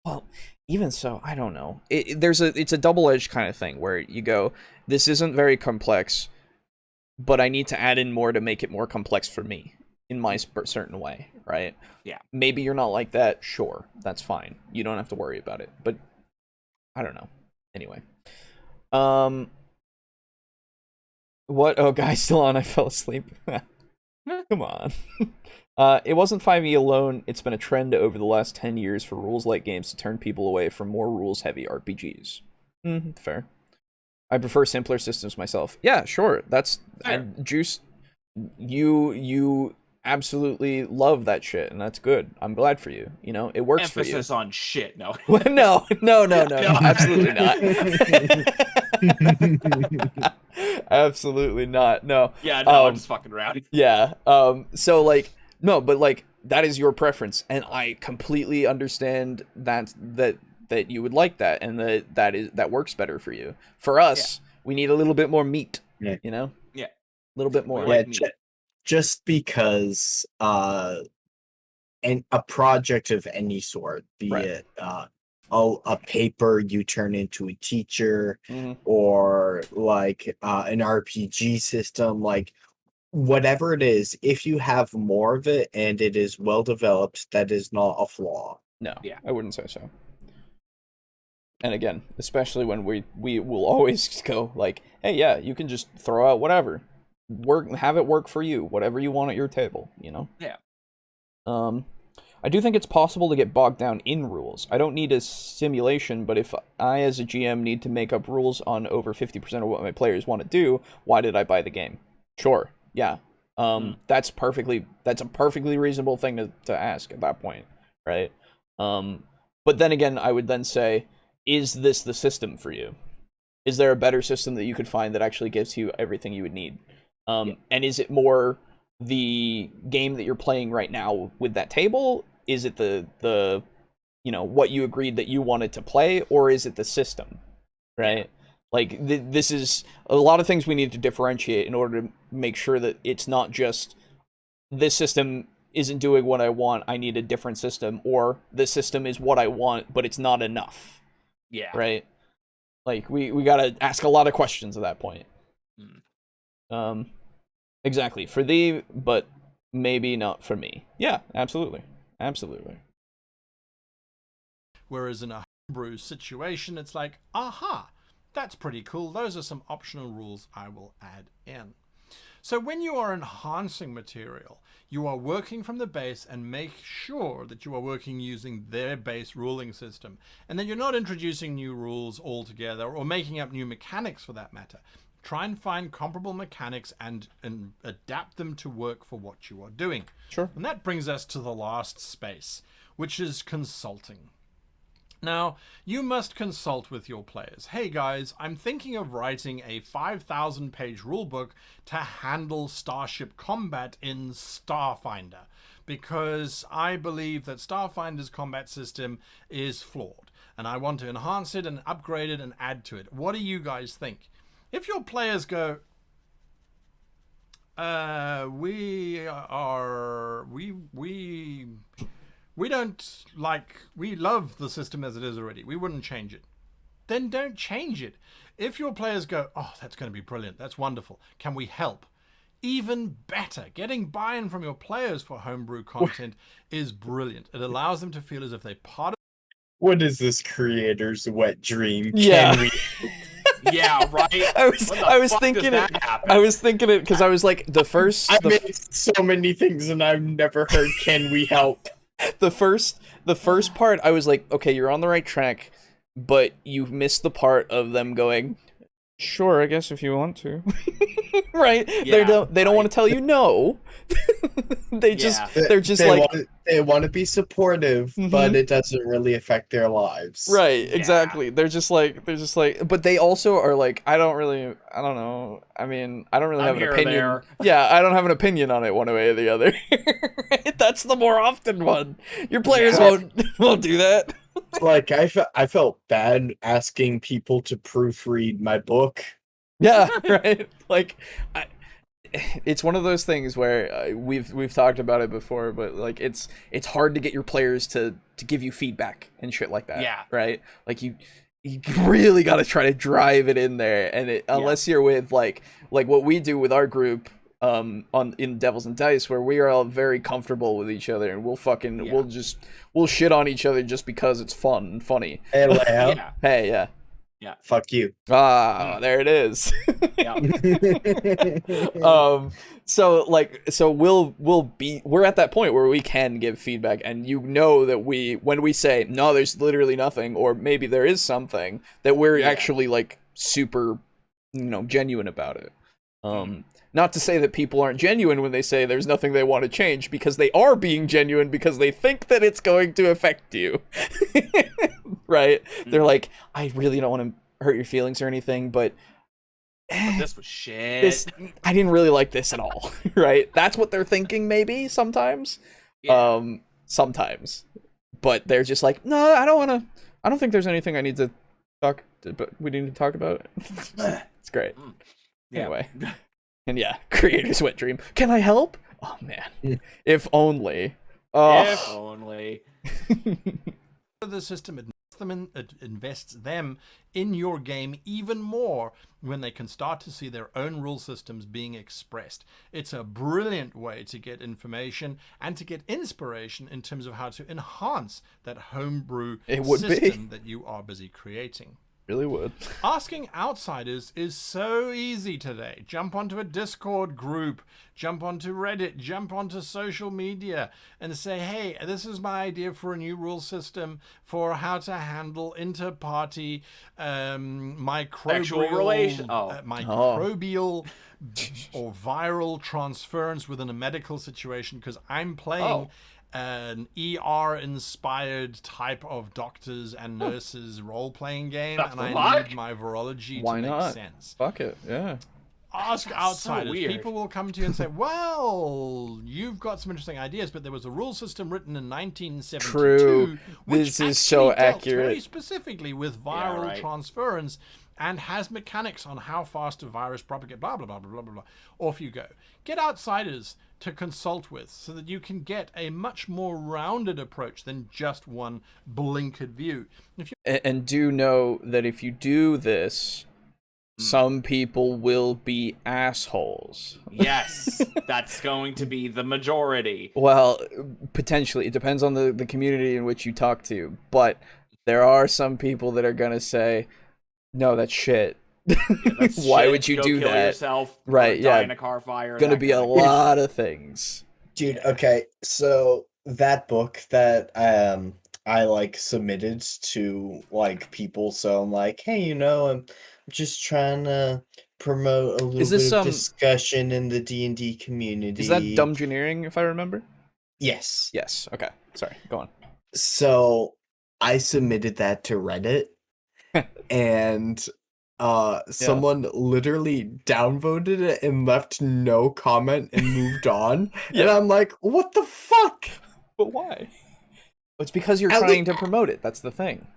well, even so, I don't know. It's a double-edged kind of thing where you go, this isn't very complex. but I need to add in more to make it more complex for me in my certain way, right? Yeah. Maybe you're not like that. Sure, that's fine. You don't have to worry about it. But I don't know. Anyway, what? Oh, guys, still on. I fell asleep. Come on. It wasn't 5e alone. It's been a trend over the last 10 years for rules-like games to turn people away from more rules-heavy RPGs. Fair. I prefer simpler systems myself. Yeah, sure. That's and Juice. You absolutely love that shit, and that's good. I'm glad for you. You know, it works for you. Emphasis on shit. No. no, absolutely not. Absolutely not. No. Yeah, no, I'm just fucking around. Yeah. So like, no, but like that is your preference, and I completely understand that you would like that, and that works better for you. For us, we need a little bit more meat. Yeah. You know. Yeah. A little bit more. Yeah, just because a project of any sort, be it a paper you turn into a teacher, or like an RPG system, like whatever it is, if you have more of it and it is well developed, that is not a flaw. No, I wouldn't say so. And again, especially when we will always go like, hey, yeah, you can just throw out whatever. Have it work for you, whatever you want at your table, you know? Yeah. I do think it's possible to get bogged down in rules. I don't need a simulation, but if I as a GM need to make up rules on over 50% of what my players want to do, why did I buy the game? Sure. Yeah. That's a perfectly reasonable thing to ask at that point, right? But then again, I would then say, is this the system for you? Is there a better system that you could find that actually gives you everything you would need? And is it more the game that you're playing right now with that table? Is it the what you agreed that you wanted to play, or is it the system, right? Like this is a lot of things we need to differentiate in order to make sure that it's not just this system isn't doing what I want, I need a different system, or this system is what I want but it's not enough. Yeah. Right? Like we got to ask a lot of questions at that point. Exactly, for thee, but maybe not for me. Yeah, absolutely. Whereas in a homebrew situation, it's like, aha, that's pretty cool. Those are some optional rules I will add in. So when you are enhancing material, you are working from the base and make sure that you are working using their base ruling system, and that you're not introducing new rules altogether or making up new mechanics for that matter. Try and find comparable mechanics and adapt them to work for what you are doing. Sure. And that brings us to the last space, which is consulting. Now, you must consult with your players. Hey guys, I'm thinking of writing a 5,000-page rulebook to handle starship combat in Starfinder, because I believe that Starfinder's combat system is flawed, and I want to enhance it and upgrade it and add to it. What do you guys think? If your players go, we love the system as it is already, we wouldn't change it, then don't change it. If your players go, oh, that's going to be brilliant, that's wonderful, can we help? Even better. Getting buy-in from your players for homebrew content is brilliant. It allows them to feel as if they're part of. What is this creator's wet dream? Yeah. Can we... Yeah, right. I was thinking it because I was like the first. I made so many things and I've never heard "Can we help?" The first part, I was like, okay, you're on the right track, but you missed the part of them going, sure, I guess if you want to. Right? Yeah, they don't want to tell you no. They want to be supportive, but it doesn't really affect their lives. Right, exactly. They're just like, but they also are like, I don't know. I mean, I don't really have an opinion. Yeah, I don't have an opinion on it one way or the other. Right? That's the more often one. Your players won't do that. Like I felt bad asking people to proofread my book. Yeah, right. Like, it's one of those things where we've talked about it before, but like it's hard to get your players to give you feedback and shit like that. Yeah. Right. Like you really got to try to drive it in there, and unless you're with like what we do with our group in Devils and Dice, where we are all very comfortable with each other, and we'll shit on each other just because it's fun and funny. Hey, Alejo. Yeah. Hey, yeah. Fuck you. There it is. Yeah. So we're at that point where we can give feedback, and that when we say no, there's literally nothing, or maybe there is something, that we're actually like super, genuine about it. Not to say that people aren't genuine when they say there's nothing they want to change, because they are being genuine because they think that it's going to affect you. Right? They're like, I really don't want to hurt your feelings or anything, but this was shit. I didn't really like this at all. Right? That's what they're thinking, maybe sometimes. Sometimes. But they're just like, no, I don't think there's anything I need to but we need to talk about. It's great. Anyway. And creator's wet dream. Can I help? Oh man. If only. If only. The system invests them in your game even more when they can start to see their own rule systems being expressed. It's a brilliant way to get information and to get inspiration in terms of how to enhance that homebrew system that you are busy creating. Really would. Asking outsiders is so easy today. Jump onto a Discord group, jump onto Reddit, jump onto social media and say, hey, this is my idea for a new rule system for how to handle inter-party microbial or viral transference within a medical situation, because I'm playing an ER-inspired type of doctors and nurses role-playing game, and I need my virology to make sense. Fuck it, yeah. Ask outsiders. So people will come to you and say, well, you've got some interesting ideas, but there was a rule system written in 1972 True. which this is so dealt accurate. very specifically with viral transference and has mechanics on how fast a virus propagates, blah, blah, blah, blah, blah, blah. Off you go. Get outsiders to consult with so that you can get a much more rounded approach than just one blinkered view. And do know that if you do this, some people will be assholes. Yes, that's going to be the majority. Well, potentially. It depends on the community in which you talk to. But there are some people that are going to say, no, that's shit. Why would you do kill that? Yourself, right, die in a car fire. Gonna be a lot of things. Dude, okay, so that book that I like submitted to like people, so I'm like, hey, I'm just trying to promote a little bit of discussion in the D&D community. Is that Dumbgeneering, if I remember? Yes. Yes. Okay. Sorry. Go on. So I submitted that to Reddit, and someone literally downvoted it and left no comment and moved on. And I'm like, what the fuck? But why? It's because you're trying to promote it. That's the thing.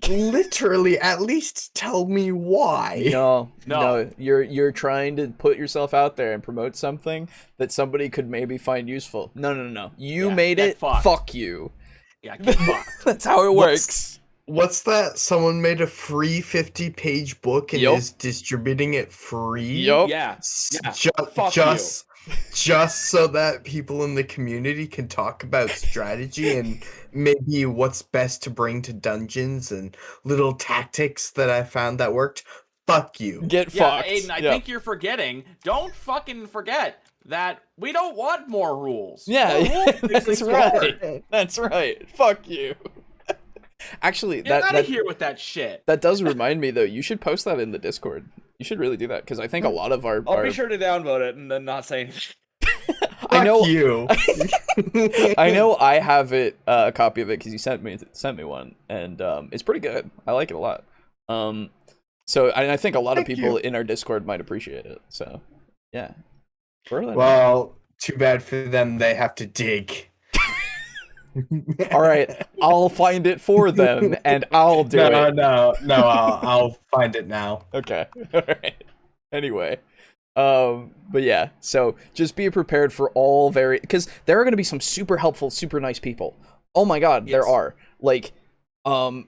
Literally, at least tell me why. No. You're trying to put yourself out there and promote something that somebody could maybe find useful. No. You made it. Fuck you. Yeah, get fucked. That's how it works. What's that? Someone made a free 50-page book and is distributing it free? Yup. Yeah. Just so that people in the community can talk about strategy and maybe what's best to bring to dungeons and little tactics that I found that worked. Fuck you. Get fucked. Aiden, I think you're forgetting. Don't fucking forget that we don't want more rules. Yeah, that's right. That's right. Fuck you. Actually, get out of here with that shit. That does remind me, though. You should post that in the Discord. You should really do that, because I think a lot of our... I'll be sure to download it and then not say anything. I know you. I know I have it, a copy of it, because you sent me one, and it's pretty good. I like it a lot. So I think a lot of people in our Discord might appreciate it. So, yeah. Well, too bad for them. They have to dig. All right, I'll find it for them, and I'll do it. No, I'll find it now. Okay. All right. Anyway, but yeah, so just be prepared for all because there are going to be some super helpful, super nice people. Oh my God, there are. Like,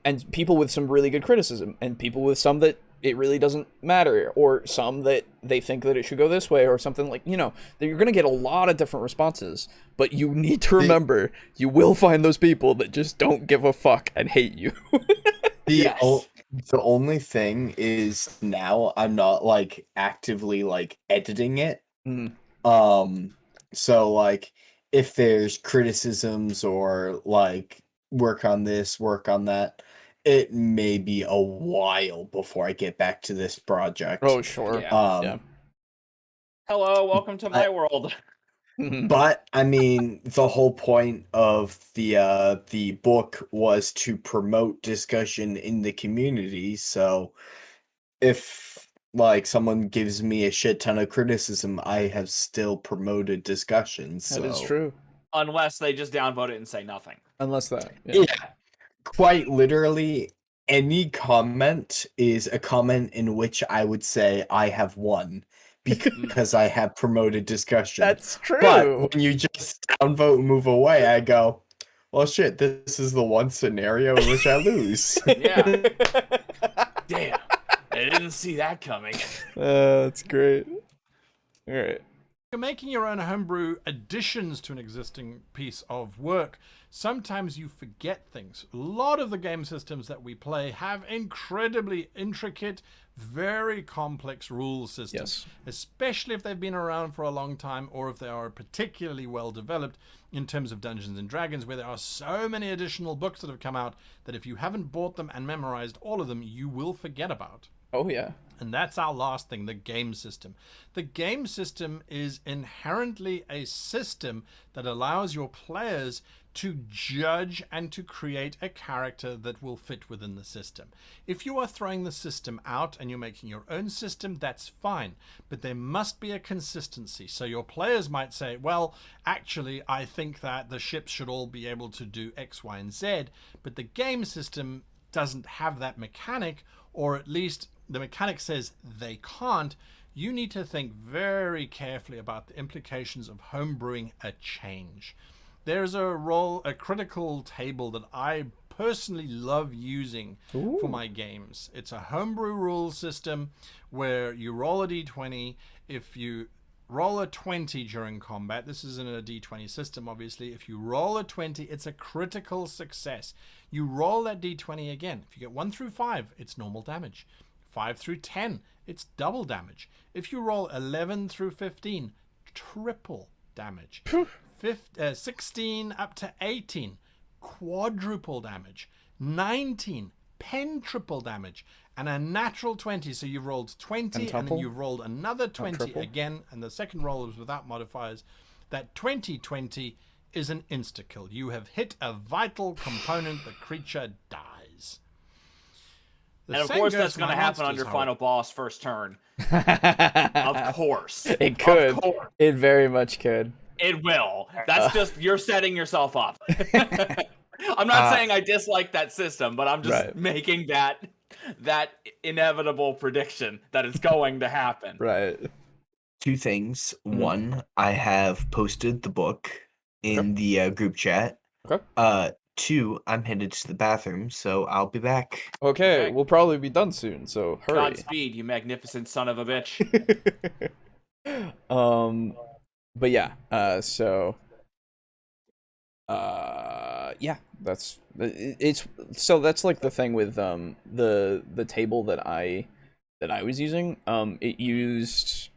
And people with some really good criticism, and people with some that it really doesn't matter, or some that they think that it should go this way, or something like, you know, that you're going to get a lot of different responses, but you need to remember, you will find those people that just don't give a fuck and hate you. The only thing is now I'm not like actively like editing it. So like if there's criticisms or like work on this, work on that, it may be a while before I get back to this project. Oh, sure. Yeah. Hello, welcome to my world. But I mean, the whole point of the book was to promote discussion in the community. So if like someone gives me a shit ton of criticism, I have still promoted discussions. That is true. Unless they just downvote it and say nothing. Unless that. Yeah. Quite literally, any comment is a comment in which I would say I have won because I have promoted discussion. That's true. But when you just downvote and move away, I go, well, shit, this is the one scenario in which I lose. Yeah. Damn. I didn't see that coming. That's great. All right. You're making your own homebrew additions to an existing piece of work. Sometimes you forget things. A lot of the game systems that we play have incredibly intricate, very complex rule systems, especially if they've been around for a long time or if they are particularly well developed in terms of Dungeons and Dragons, where there are so many additional books that have come out that if you haven't bought them and memorized all of them, you will forget about. Oh, yeah. And that's our last thing, the game system. The game system is inherently a system that allows your players to judge and to create a character that will fit within the system. If you are throwing the system out and you're making your own system, that's fine. But there must be a consistency. So your players might say, well, actually, I think that the ships should all be able to do X, Y, and Z. But the game system doesn't have that mechanic, or at least the mechanic says they can't. You need to think very carefully about the implications of homebrewing a change. There's a critical table that I personally love using for my games. It's a homebrew rule system where you roll a d20. If you roll a 20 during combat, this is in a d20 system, obviously. If you roll a 20, it's a critical success. You roll that d20 again. If you get 1 through 5, it's normal damage. 5 through 10, it's double damage. If you roll 11 through 15, triple damage. 16 up to 18, quadruple damage. 19, pentriple damage. And a natural 20, so you've rolled 20 and then you've rolled another 20 again, and the second roll is without modifiers. That 20/20 is an insta-kill. You have hit a vital component, the creature dies. And of course that's going to happen on your final boss first turn. Of course. It could. It very much could. It will. That's just, you're setting yourself up. I'm not saying I dislike that system, but I'm just making that inevitable prediction that it's going to happen. Right. 2 things. 1, I have posted the book in the group chat. Okay. 2, I'm headed to the bathroom, so I'll be back. Okay, we'll probably be done soon, so hurry. Godspeed, you magnificent son of a bitch. But yeah, yeah, that's like the thing with the table that I was using. It used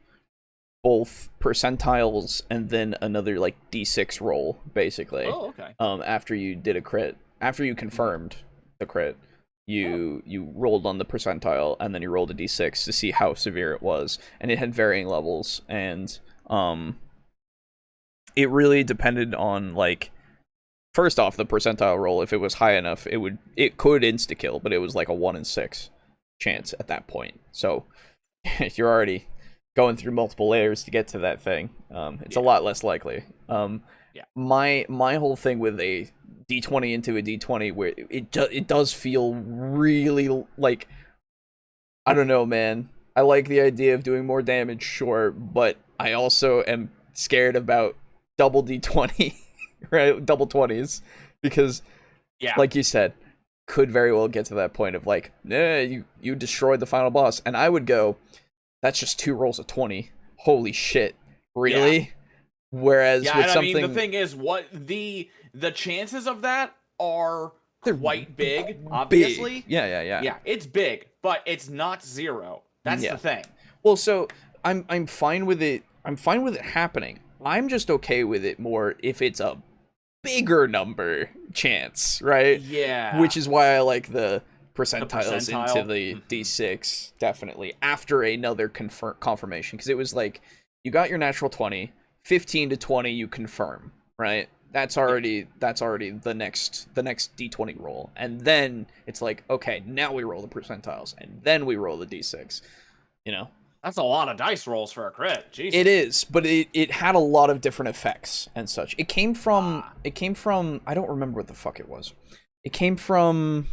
both percentiles and then another like d6 roll, basically. Oh, okay. After you did a crit, after you confirmed the crit, you rolled on the percentile and then you rolled a d6 to see how severe it was, and it had varying levels, and it really depended on, like, first off, the percentile roll. If it was high enough, it could insta kill, but it was like a 1 in 6 chance at that point. So you're already going through multiple layers to get to that thing. It's a lot less likely. My whole thing with a d20 into a d20, where it does feel really like, I don't know, man. I like the idea of doing more damage, sure, but I also am scared about double d20, right? Double 20s, because like you said, could very well get to that point of like, nah, you destroyed the final boss, and I would go, that's just 2 rolls of 20. Holy shit, really? Yeah. Whereas with and something, I mean, the thing is, what the chances of that are quite big. Obviously, big. Yeah, it's big, but it's not 0. That's the thing. Well, so I'm fine with it. I'm fine with it happening. I'm just okay with it more if it's a bigger number chance, right? Yeah. Which is why I like the percentiles into the D6, definitely, after another confirmation. Because it was like, you got your natural 20, 15 to 20 you confirm, right? That's already the next D20 roll. And then it's like, okay, now we roll the percentiles, and then we roll the D6, you know? That's a lot of dice rolls for a crit. Jesus. It is, but it had a lot of different effects and such. It came from I don't remember what the fuck it was. It came from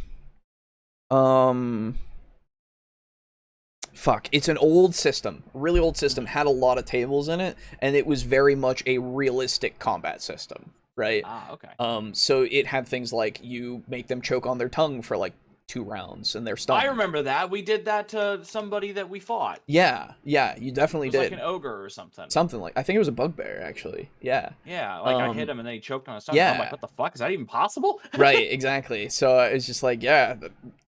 fuck, it's an old system, really old system, had a lot of tables in it, and it was very much a realistic combat system, right? Okay. So it had things like you make them choke on their tongue for like 2 rounds and they're stunned. I remember that. We did that to somebody that we fought. Yeah, you definitely did. Like an ogre or something. Something like, I think it was a bugbear, actually. Yeah. Yeah, like I hit him and then he choked on his tongue. Yeah. I'm like, what the fuck? Is that even possible? Right, exactly. So it's just like, yeah,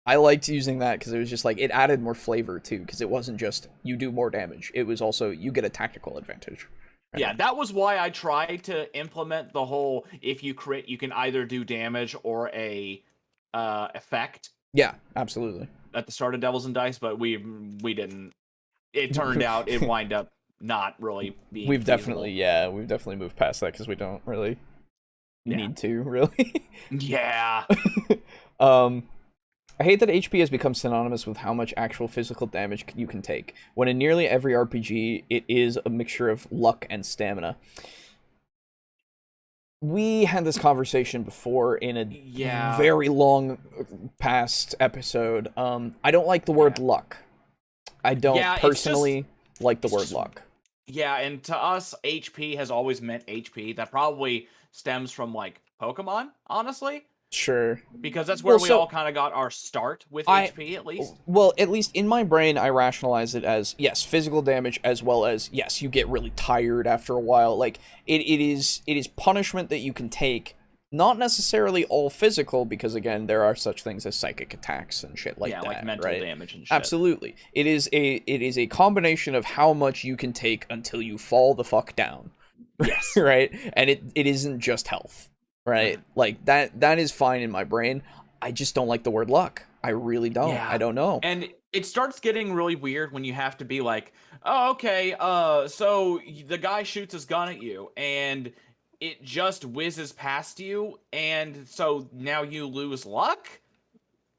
I liked using that because it was just like, it added more flavor too, because it wasn't just you do more damage. It was also you get a tactical advantage. Right? Yeah, that was why I tried to implement the whole, if you crit, you can either do damage or a effect. Yeah, absolutely. At the start of Devils and Dice, but we didn't. It turned out it wind up not really being We've feasible. definitely moved past that because we don't really need to, really. Yeah. I hate that HP has become synonymous with how much actual physical damage you can take, when in nearly every RPG, it is a mixture of luck and stamina. We had this conversation before in a very long past episode. I don't like the word luck. I don't personally like the word luck. Yeah, and to us, HP has always meant HP. That probably stems from, like, Pokemon, honestly. Sure. Because that's where we all kind of got our start with HP, at least. Well, at least in my brain, I rationalize it as, yes, physical damage, as well as, yes, you get really tired after a while. Like, it is punishment that you can take, not necessarily all physical, because, again, there are such things as psychic attacks and shit like that, like mental damage and shit. Absolutely. It is a combination of how much you can take until you fall the fuck down. Yes. Right? And it isn't just health. Right? Like, that is fine in my brain. I just don't like the word luck. I really don't. Yeah. I don't know. And it starts getting really weird when you have to be like, oh, okay, so the guy shoots his gun at you, and it just whizzes past you, and so now you lose luck?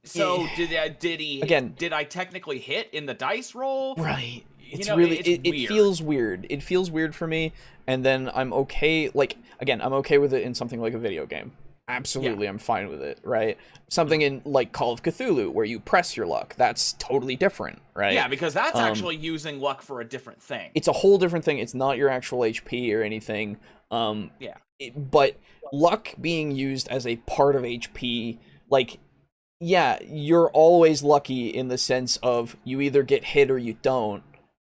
So did I technically hit in the dice roll? Right. It's it feels weird. It feels weird for me, and then I'm okay, like, again, I'm okay with it in something like a video game. Absolutely, I'm fine with it, right? Something in, like, Call of Cthulhu, where you press your luck, that's totally different, right? Yeah, because that's actually using luck for a different thing. It's a whole different thing. It's not your actual HP or anything. But luck being used as a part of HP, like, yeah, you're always lucky in the sense of you either get hit or you don't.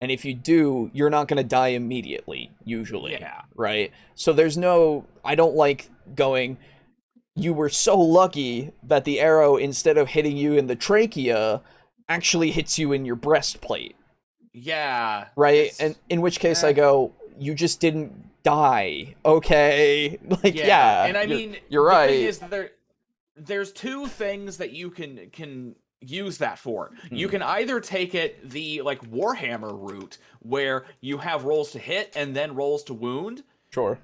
And if you do, you're not going to die immediately, usually. Yeah. Right? So there's no... I don't like going, you were so lucky that the arrow, instead of hitting you in the trachea, actually hits you in your breastplate. Yeah. Right? And in which case I go, you just didn't die. Okay? Like, yeah. And I mean, you're right. The thing is, there's 2 things that you can use that for. You can either take it the, like, Warhammer route, where you have rolls to hit and then rolls to wound. Sure.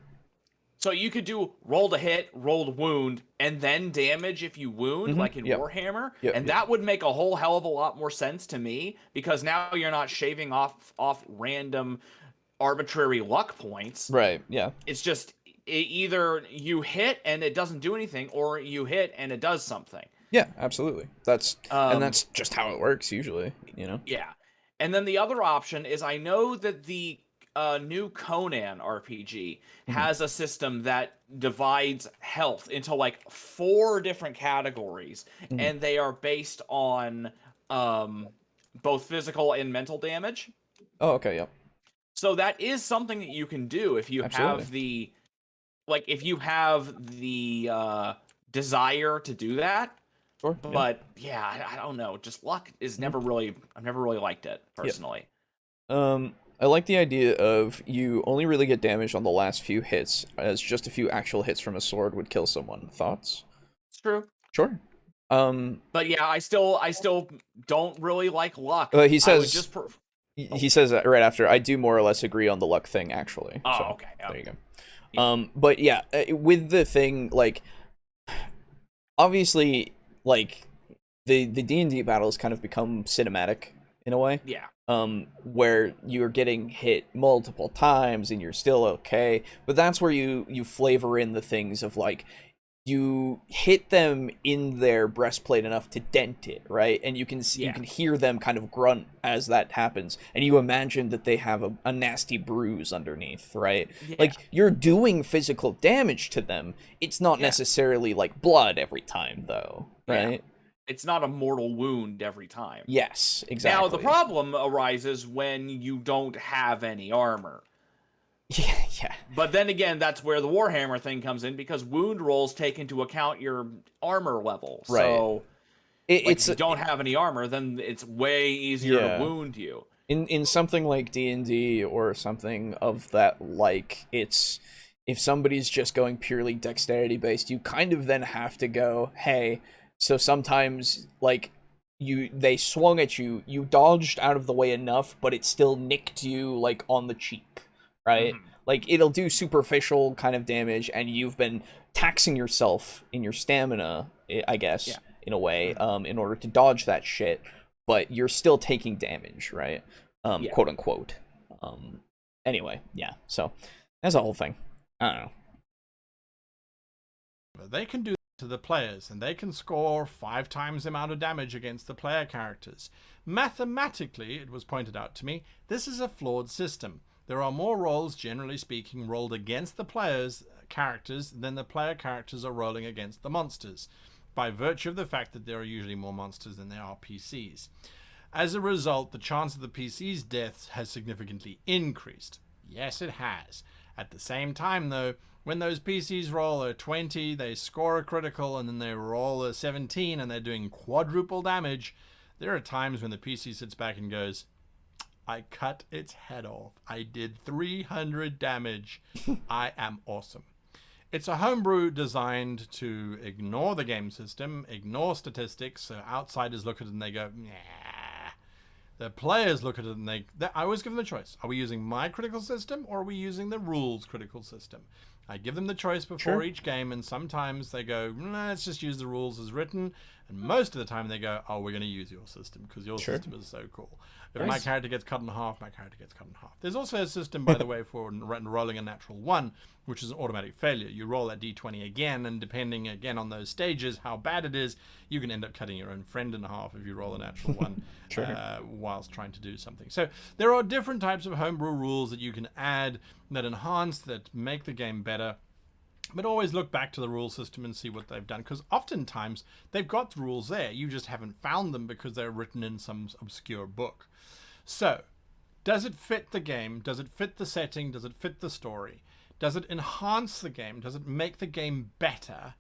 So you could do roll to hit, roll to wound, and then damage if you wound, like in Warhammer. And that would make a whole hell of a lot more sense to me, because now you're not shaving off random arbitrary luck points. Right, yeah. It's just either you hit and it doesn't do anything, or you hit and it does something. Yeah, absolutely. That's and that's just how it works usually, you know. Yeah. And then the other option is, I know that the new Conan RPG has a system that divides health into like 4 different categories, and they are based on both physical and mental damage. Oh, okay, yeah. So that is something that you can do if you Absolutely. have the desire to do that. Sure. But yeah, I don't know. Just luck is never really. I've never really liked it personally. I like the idea of you only really get damage on the last few hits, as just a few actual hits from a sword would kill someone. Thoughts? It's true. Sure. But yeah, I still don't really like luck. He says he says that right after. I do more or less agree on the luck thing, actually. Oh, so, okay. Yeah. There you go. But yeah, with the thing, like, obviously, like, the D&D battles kind of become cinematic in a way. Yeah. Where you're getting hit multiple times and you're still okay, but that's where you flavor in the things of, like, you hit them in their breastplate enough to dent it, right? And you can you can hear them kind of grunt as that happens, and you imagine that they have a nasty bruise underneath, right? Yeah. Like, you're doing physical damage to them. It's not necessarily like blood every time, though, right? Yeah. It's not a mortal wound every time. Yes, exactly. Now, the problem arises when you don't have any armor. Yeah. But then again, that's where the Warhammer thing comes in, because wound rolls take into account your armor level. Right. So, if you don't have any armor, then it's way easier to wound you. In something like D&D or something of that, like, it's, if somebody's just going purely dexterity based, you kind of then have to go, hey, so sometimes, like, they swung at you, you dodged out of the way enough, but it still nicked you, like, on the cheek, right? Like, it'll do superficial kind of damage, and you've been taxing yourself in your stamina, I guess, in a way, in order to dodge that shit, but you're still taking damage, right? Quote unquote. Anyway, yeah, so that's the whole thing. I don't know. They can do to the players, and they can score 5 times the amount of damage against the player characters. Mathematically, it was pointed out to me, this is a flawed system. There are more rolls, generally speaking, rolled against the players' characters than the player characters are rolling against the monsters, by virtue of the fact that there are usually more monsters than there are PCs. As a result, the chance of the PC's deaths has significantly increased. Yes, it has. At the same time, though, when those PCs roll a 20, they score a critical, and then they roll a 17, and they're doing quadruple damage, there are times when the PC sits back and goes, I cut its head off. I did 300 damage. I am awesome. It's a homebrew designed to ignore the game system, ignore statistics, so outsiders look at it and they go, nah. The players look at it and I always give them a choice. Are we using my critical system, or are we using the rules critical system? I give them the choice before each game, and sometimes they go, nah, let's just use the rules as written. And most of the time they go, oh, we're going to use your system because your system is so cool. If my character gets cut in half, my character gets cut in half. There's also a system, by the way, for rolling a natural 1, which is an automatic failure. You roll that d20 again, and depending, again, on those stages, how bad it is, you can end up cutting your own friend in half if you roll a natural 1 whilst trying to do something. So there are different types of homebrew rules that you can add that enhance, that make the game better. But always look back to the rule system and see what they've done, because oftentimes they've got the rules there. You just haven't found them because they're written in some obscure book. So, does it fit the game? Does it fit the setting? Does it fit the story? Does it enhance the game? Does it make the game better?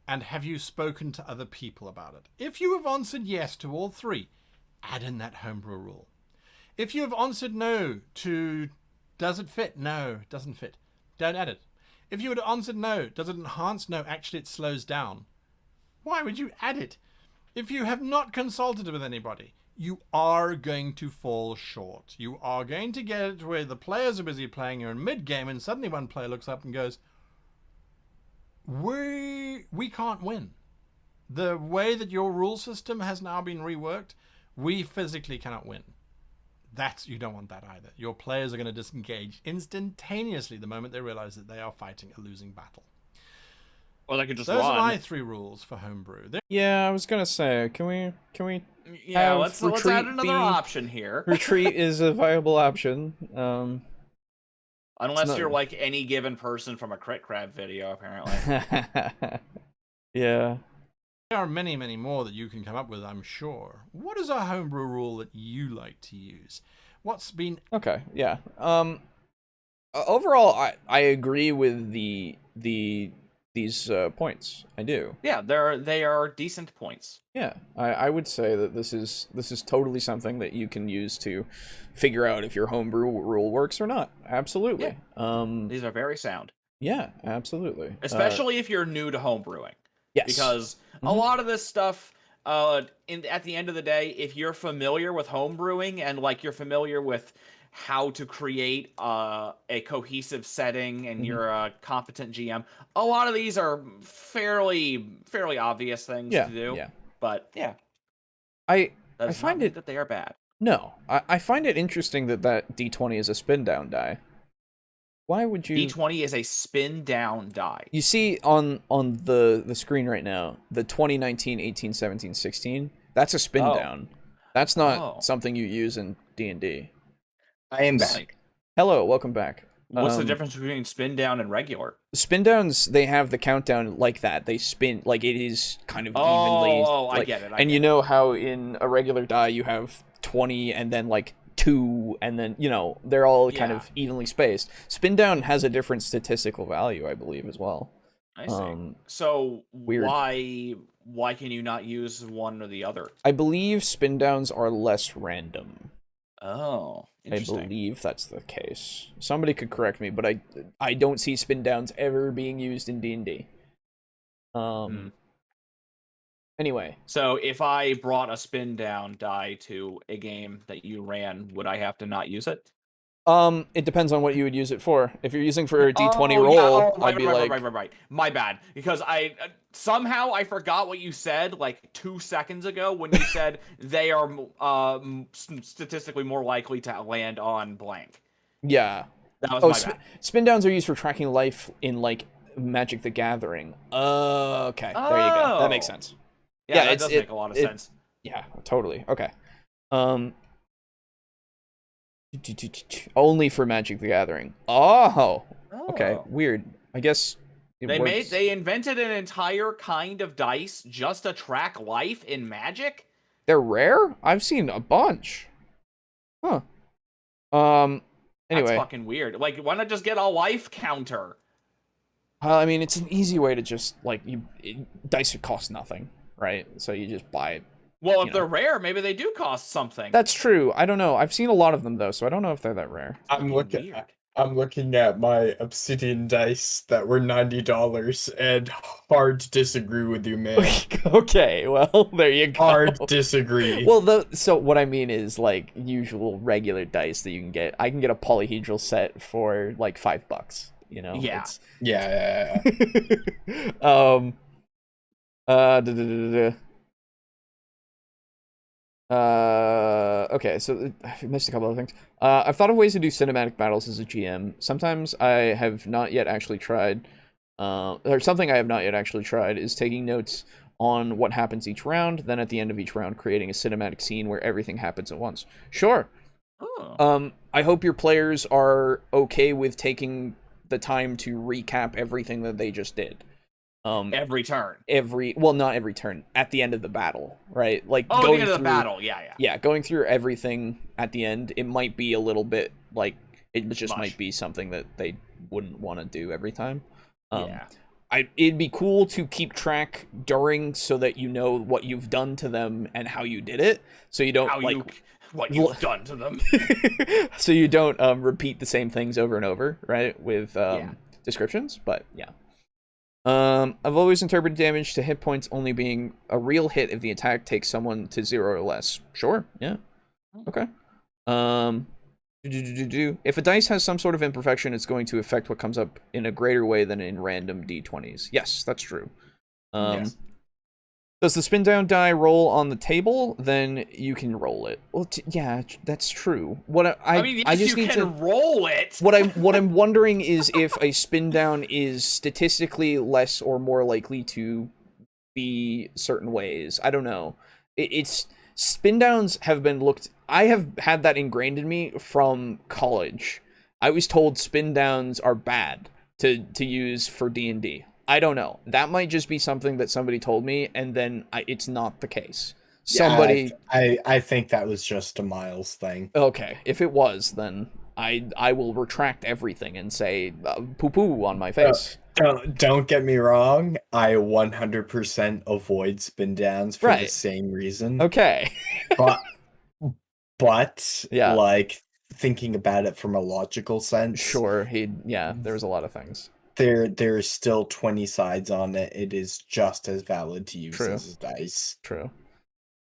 And have you spoken to other people about it? If you have answered yes to all 3, add in that homebrew rule. If you have answered no to does it fit? No, it doesn't fit. Don't add it. If you had answered no, does it enhance? No, actually it slows down. Why would you add it? If you have not consulted with anybody, you are going to fall short. You are going to get it where the players are busy playing, you're in mid-game, and suddenly one player looks up and goes, we can't win. The way that your rule system has now been reworked, we physically cannot win. You don't want that either. Your players are going to disengage instantaneously the moment they realize that they are fighting a losing battle. Or they could just Those run. are my 3 rules for homebrew. Yeah, I was gonna say, can we Yeah, have let's retreat add another be- option here. retreat is a viable option. Unless you're like any given person from a Crit Crab video, apparently. Yeah. There are many, many more that you can come up with, I'm sure. What is a homebrew rule that you like to use? What's been... Okay, yeah. Overall, I agree with these points. I do. Yeah, they are decent points. Yeah, I would say that this is totally something that you can use to figure out if your homebrew rule works or not. Absolutely. Yeah. These are very sound. Yeah, absolutely. Especially if you're new to homebrewing. Yes. Because a lot of this stuff, at the end of the day, if you're familiar with homebrewing and like you're familiar with how to create a cohesive setting and you're a competent GM, a lot of these are fairly obvious things to do. Yeah. But yeah, I does find not mean it that they are bad. No, I find it interesting that D20 is a spin down die. Why would you? D20 is a spin down die. You see on the screen right now, the 2019, 18, 17, 16. That's a spin down. That's not something you use in D&D. I am back. Hello, welcome back. What's the difference between spin down and regular? Spin downs, they have the countdown like that. They spin like it is kind of evenly. Oh, like, I get it. And you know how in a regular die you have 20 and then like 2 and then they're all kind of evenly spaced. Spin down has a different statistical value, I believe, as well. I see. So weird. Why can you not use one or the other? I believe spin downs are less random. Oh, interesting. I believe that's the case. Somebody could correct me, but I don't see spin downs ever being used in D&D. Anyway. So if I brought a spin down die to a game that you ran, would I have to not use it? It depends on what you would use it for. If you're using for a D20 roll, I'd be like... Right. My bad. Because somehow I forgot what you said like 2 seconds ago when you said they are statistically more likely to land on blank. Yeah. That was my bad. Spin downs are used for tracking life in like Magic the Gathering. Okay. There you go. That makes sense. Yeah, that does make a lot of sense. Yeah, totally. Okay. Only for Magic the Gathering. Oh. Okay. Weird. I guess they invented an entire kind of dice just to track life in Magic? They're rare? I've seen a bunch. Huh. Anyway. That's fucking weird. Like, why not just get a life counter? I mean, it's an easy way to just like dice cost nothing, right? So you just buy it. Well, if they're rare, maybe they do cost something. That's true. I don't know. I've seen a lot of them though, so I don't know if they're that rare. I'm looking at my Obsidian dice that were $90 and hard to disagree with you, man. Okay, well, there you go. Hard disagree. Well, so what I mean is like usual regular dice that you can get. I can get a polyhedral set for like $5. Yeah. Yeah. Okay, so I missed a couple of things. I've thought of ways to do cinematic battles as a GM. Sometimes I have not yet actually tried, or something I have not yet actually tried is taking notes on what happens each round, then at the end of each round creating a cinematic scene where everything happens at once. Sure. Oh. I hope your players are okay with taking the time to recap everything that they just did. Every turn. Not every turn. At the end of the battle, right? Like going at the end of the battle, yeah. Yeah, going through everything at the end, it might be a little bit like it just might be something that they wouldn't want to do every time. It'd be cool to keep track during so that you know what you've done to them and how you did it, so you don't what you've done to them. So you don't repeat the same things over and over, right? With descriptions, but yeah. I've always interpreted damage to hit points only being a real hit if the attack takes someone to 0 or less. Sure, yeah. Okay. If a dice has some sort of imperfection, it's going to affect what comes up in a greater way than in random d20s. Yes, that's true. Yes. Does the spin down die roll on the table? Then you can roll it. Well, yeah, that's true. I just need to roll it. What I'm wondering is if a spin down is statistically less or more likely to be certain ways. I don't know. It's spin downs have been looked. I have had that ingrained in me from college. I was told spin downs are bad to use for D&D. I don't know. That might just be something that somebody told me, and then it's not the case. Somebody... Yeah, I think that was just a Miles thing. Okay, if it was, then I will retract everything and say poo-poo on my face. Don't get me wrong. I 100% avoid spin downs for the same reason. Okay. but yeah, like thinking about it from a logical sense. Sure, there's a lot of things. There's still 20 sides on it. It is just as valid to use as a dice. True.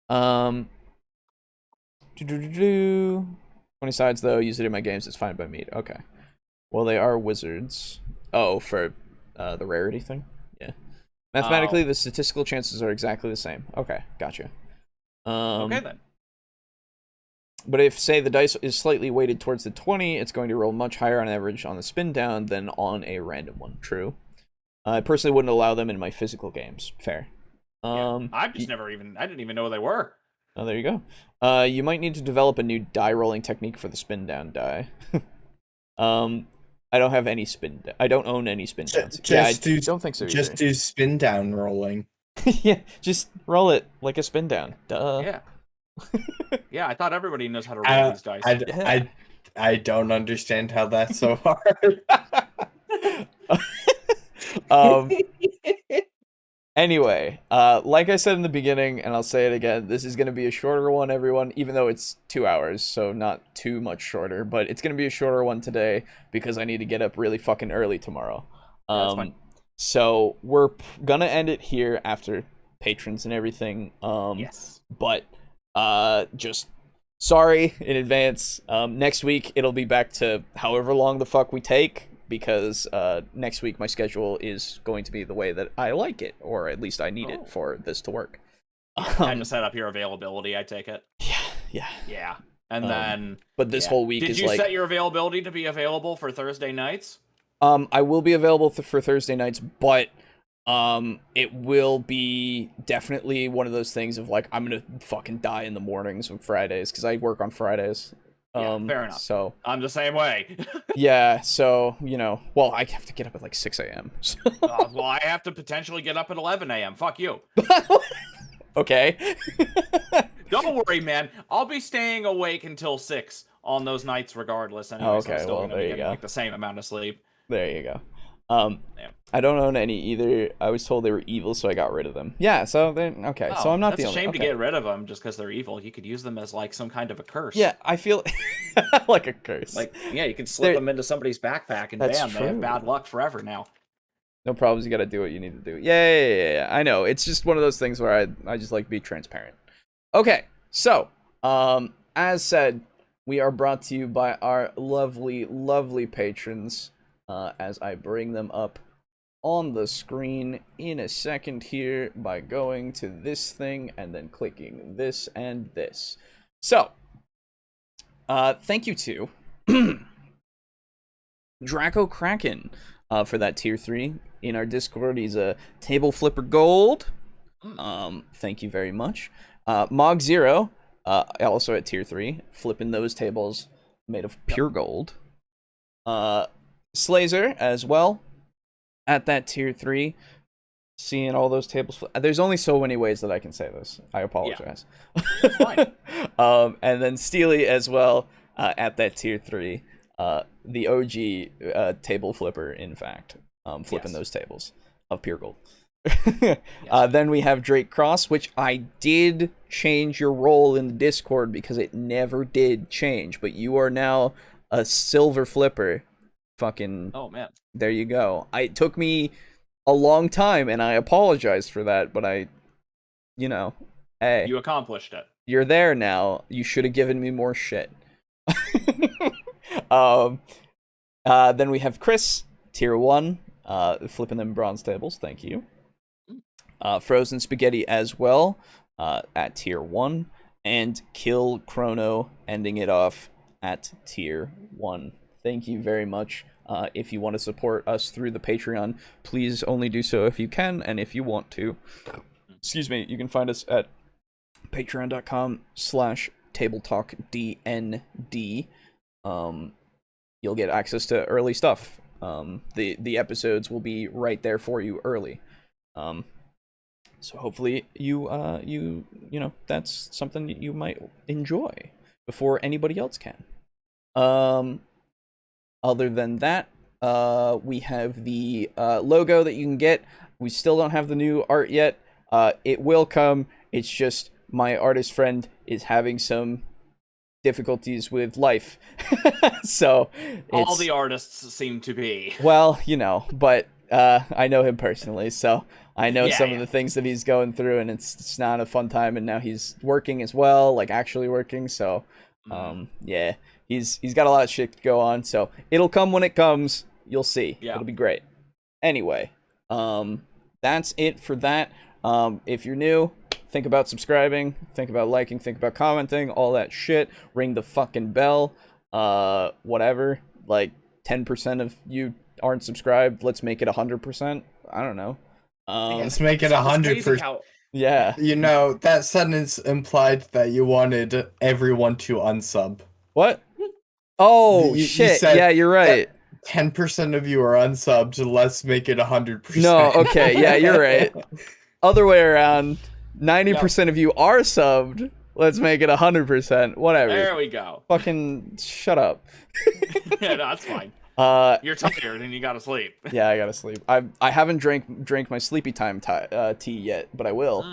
20 sides though. Use it in my games. It's fine by me. Okay. Well, they are wizards. Oh, for the rarity thing. Yeah. Mathematically, the statistical chances are exactly the same. Okay, gotcha. Okay then. But if, say, the dice is slightly weighted towards the 20, it's going to roll much higher on average on the spin down than on a random one. True. I personally wouldn't allow them in my physical games. Fair. I've just I didn't even know they were. Oh, there you go. You might need to develop a new die rolling technique for the spin down die. I don't have any I don't own any spin downs. I don't think so either. Just do spin down rolling. Yeah, just roll it like a spin down. Duh. Yeah. Yeah, I thought everybody knows how to roll these dice. I don't understand how that's so hard. Anyway, like I said in the beginning, and I'll say it again, this is going to be a shorter one, everyone, even though it's 2 hours, so not too much shorter, but it's going to be a shorter one today because I need to get up really fucking early tomorrow. That's fine. So we're going to end it here after patrons and everything. Yes. But just sorry in advance. Next week, it'll be back to however long the fuck we take, because next week my schedule is going to be the way that I like it, or at least I need it for this to work. Time to set up your availability, I take it. Yeah. And then... But this whole week Did you set your availability to be available for Thursday nights? I will be available for Thursday nights, but it will be definitely one of those things of like, I'm gonna fucking die in the mornings on Fridays, because I work on Fridays. Yeah, fair enough. So I'm the same way. Yeah, so, well, I have to get up at like 6 a.m. So. Well, I have to potentially get up at 11 a.m. Fuck you. Okay. Don't worry, man. I'll be staying awake until 6 on those nights regardless. Anyway, okay, so I'm still well, gonna be getting like the same amount of sleep. There you go. I don't own any either. I was told they were evil, so I got rid of them. Yeah, so then okay. So I'm not the only. That's a shame to get rid of them just because they're evil. You could use them as like some kind of a curse. Yeah, I feel like a curse. Like, yeah, you can slip them into somebody's backpack and bam, they have bad luck forever now. No problems. You got to do what you need to do. Yeah. I know. It's just one of those things where I just like be transparent. Okay, so as said, we are brought to you by our lovely, lovely patrons. As I bring them up on the screen in a second here by going to this thing and then clicking this and this. So, thank you to Draco Kraken for that tier 3 in our Discord. He's a table flipper gold. Thank you very much. Mog Zero, also at tier 3, flipping those tables made of pure gold. Slazer as well at that tier 3, seeing all those tables. There's only so many ways that I can say this. I apologize. Yeah. Fine. And then Steely as well at that tier 3, the OG table flipper, in fact, flipping those tables of pure gold. Then we have Drake Cross, which I did change your role in the Discord because it never did change, but you are now a silver flipper. Fucking oh man, there you go. It took me a long time and I apologize for that, but hey, you accomplished it. You're there now. You should have given me more shit. Then we have Chris, tier 1, flipping them bronze tables. Thank you. Frozen Spaghetti as well, at tier 1, and Kill Chrono ending it off at tier 1. Thank you very much. If you want to support us through the Patreon, please only do so if you can and if you want to. Excuse me, you can find us at patreon.com/tabletalkdnd. you'll get access to early stuff. The episodes will be right there for you early. So hopefully you know that's something that you might enjoy before anybody else can. Other than that, we have the logo that you can get. We still don't have the new art yet. It will come. It's just my artist friend is having some difficulties with life. So all the artists seem to be. Well, you know, but I know him personally, so I know some of the things that he's going through, and it's not a fun time. And now he's working as well, like actually working. So yeah, he's got a lot of shit to go on. So it'll come when it comes. You'll see. Yeah. It'll be great. Anyway, that's it for that. If you're new, think about subscribing, think about liking, think about commenting, all that shit. Ring the fucking bell. Whatever. Like 10% of you aren't subscribed. Let's make it 100%. I don't know. Let's make it 100%. Yeah. You know, that sentence implied that you wanted everyone to unsub. What? Oh, shit. Yeah, you're right. 10% of you are unsubbed. Let's make it 100%. No, okay. Yeah, you're right. Other way around. 90% of you are subbed. Let's make it 100%. Whatever. There we go. Fucking shut up. Yeah, no, that's fine. You're tired and you gotta sleep. Yeah, I gotta sleep. I haven't drank my sleepy time tea yet, but I will.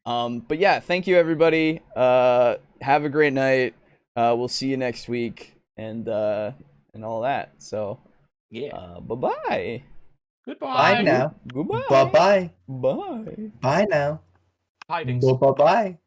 But yeah, thank you everybody. Have a great night. We'll see you next week and all that. So yeah. Bye-bye. Goodbye. Bye now. Goodbye. Bye-bye. Bye. Bye now. Hiding. Bye-bye.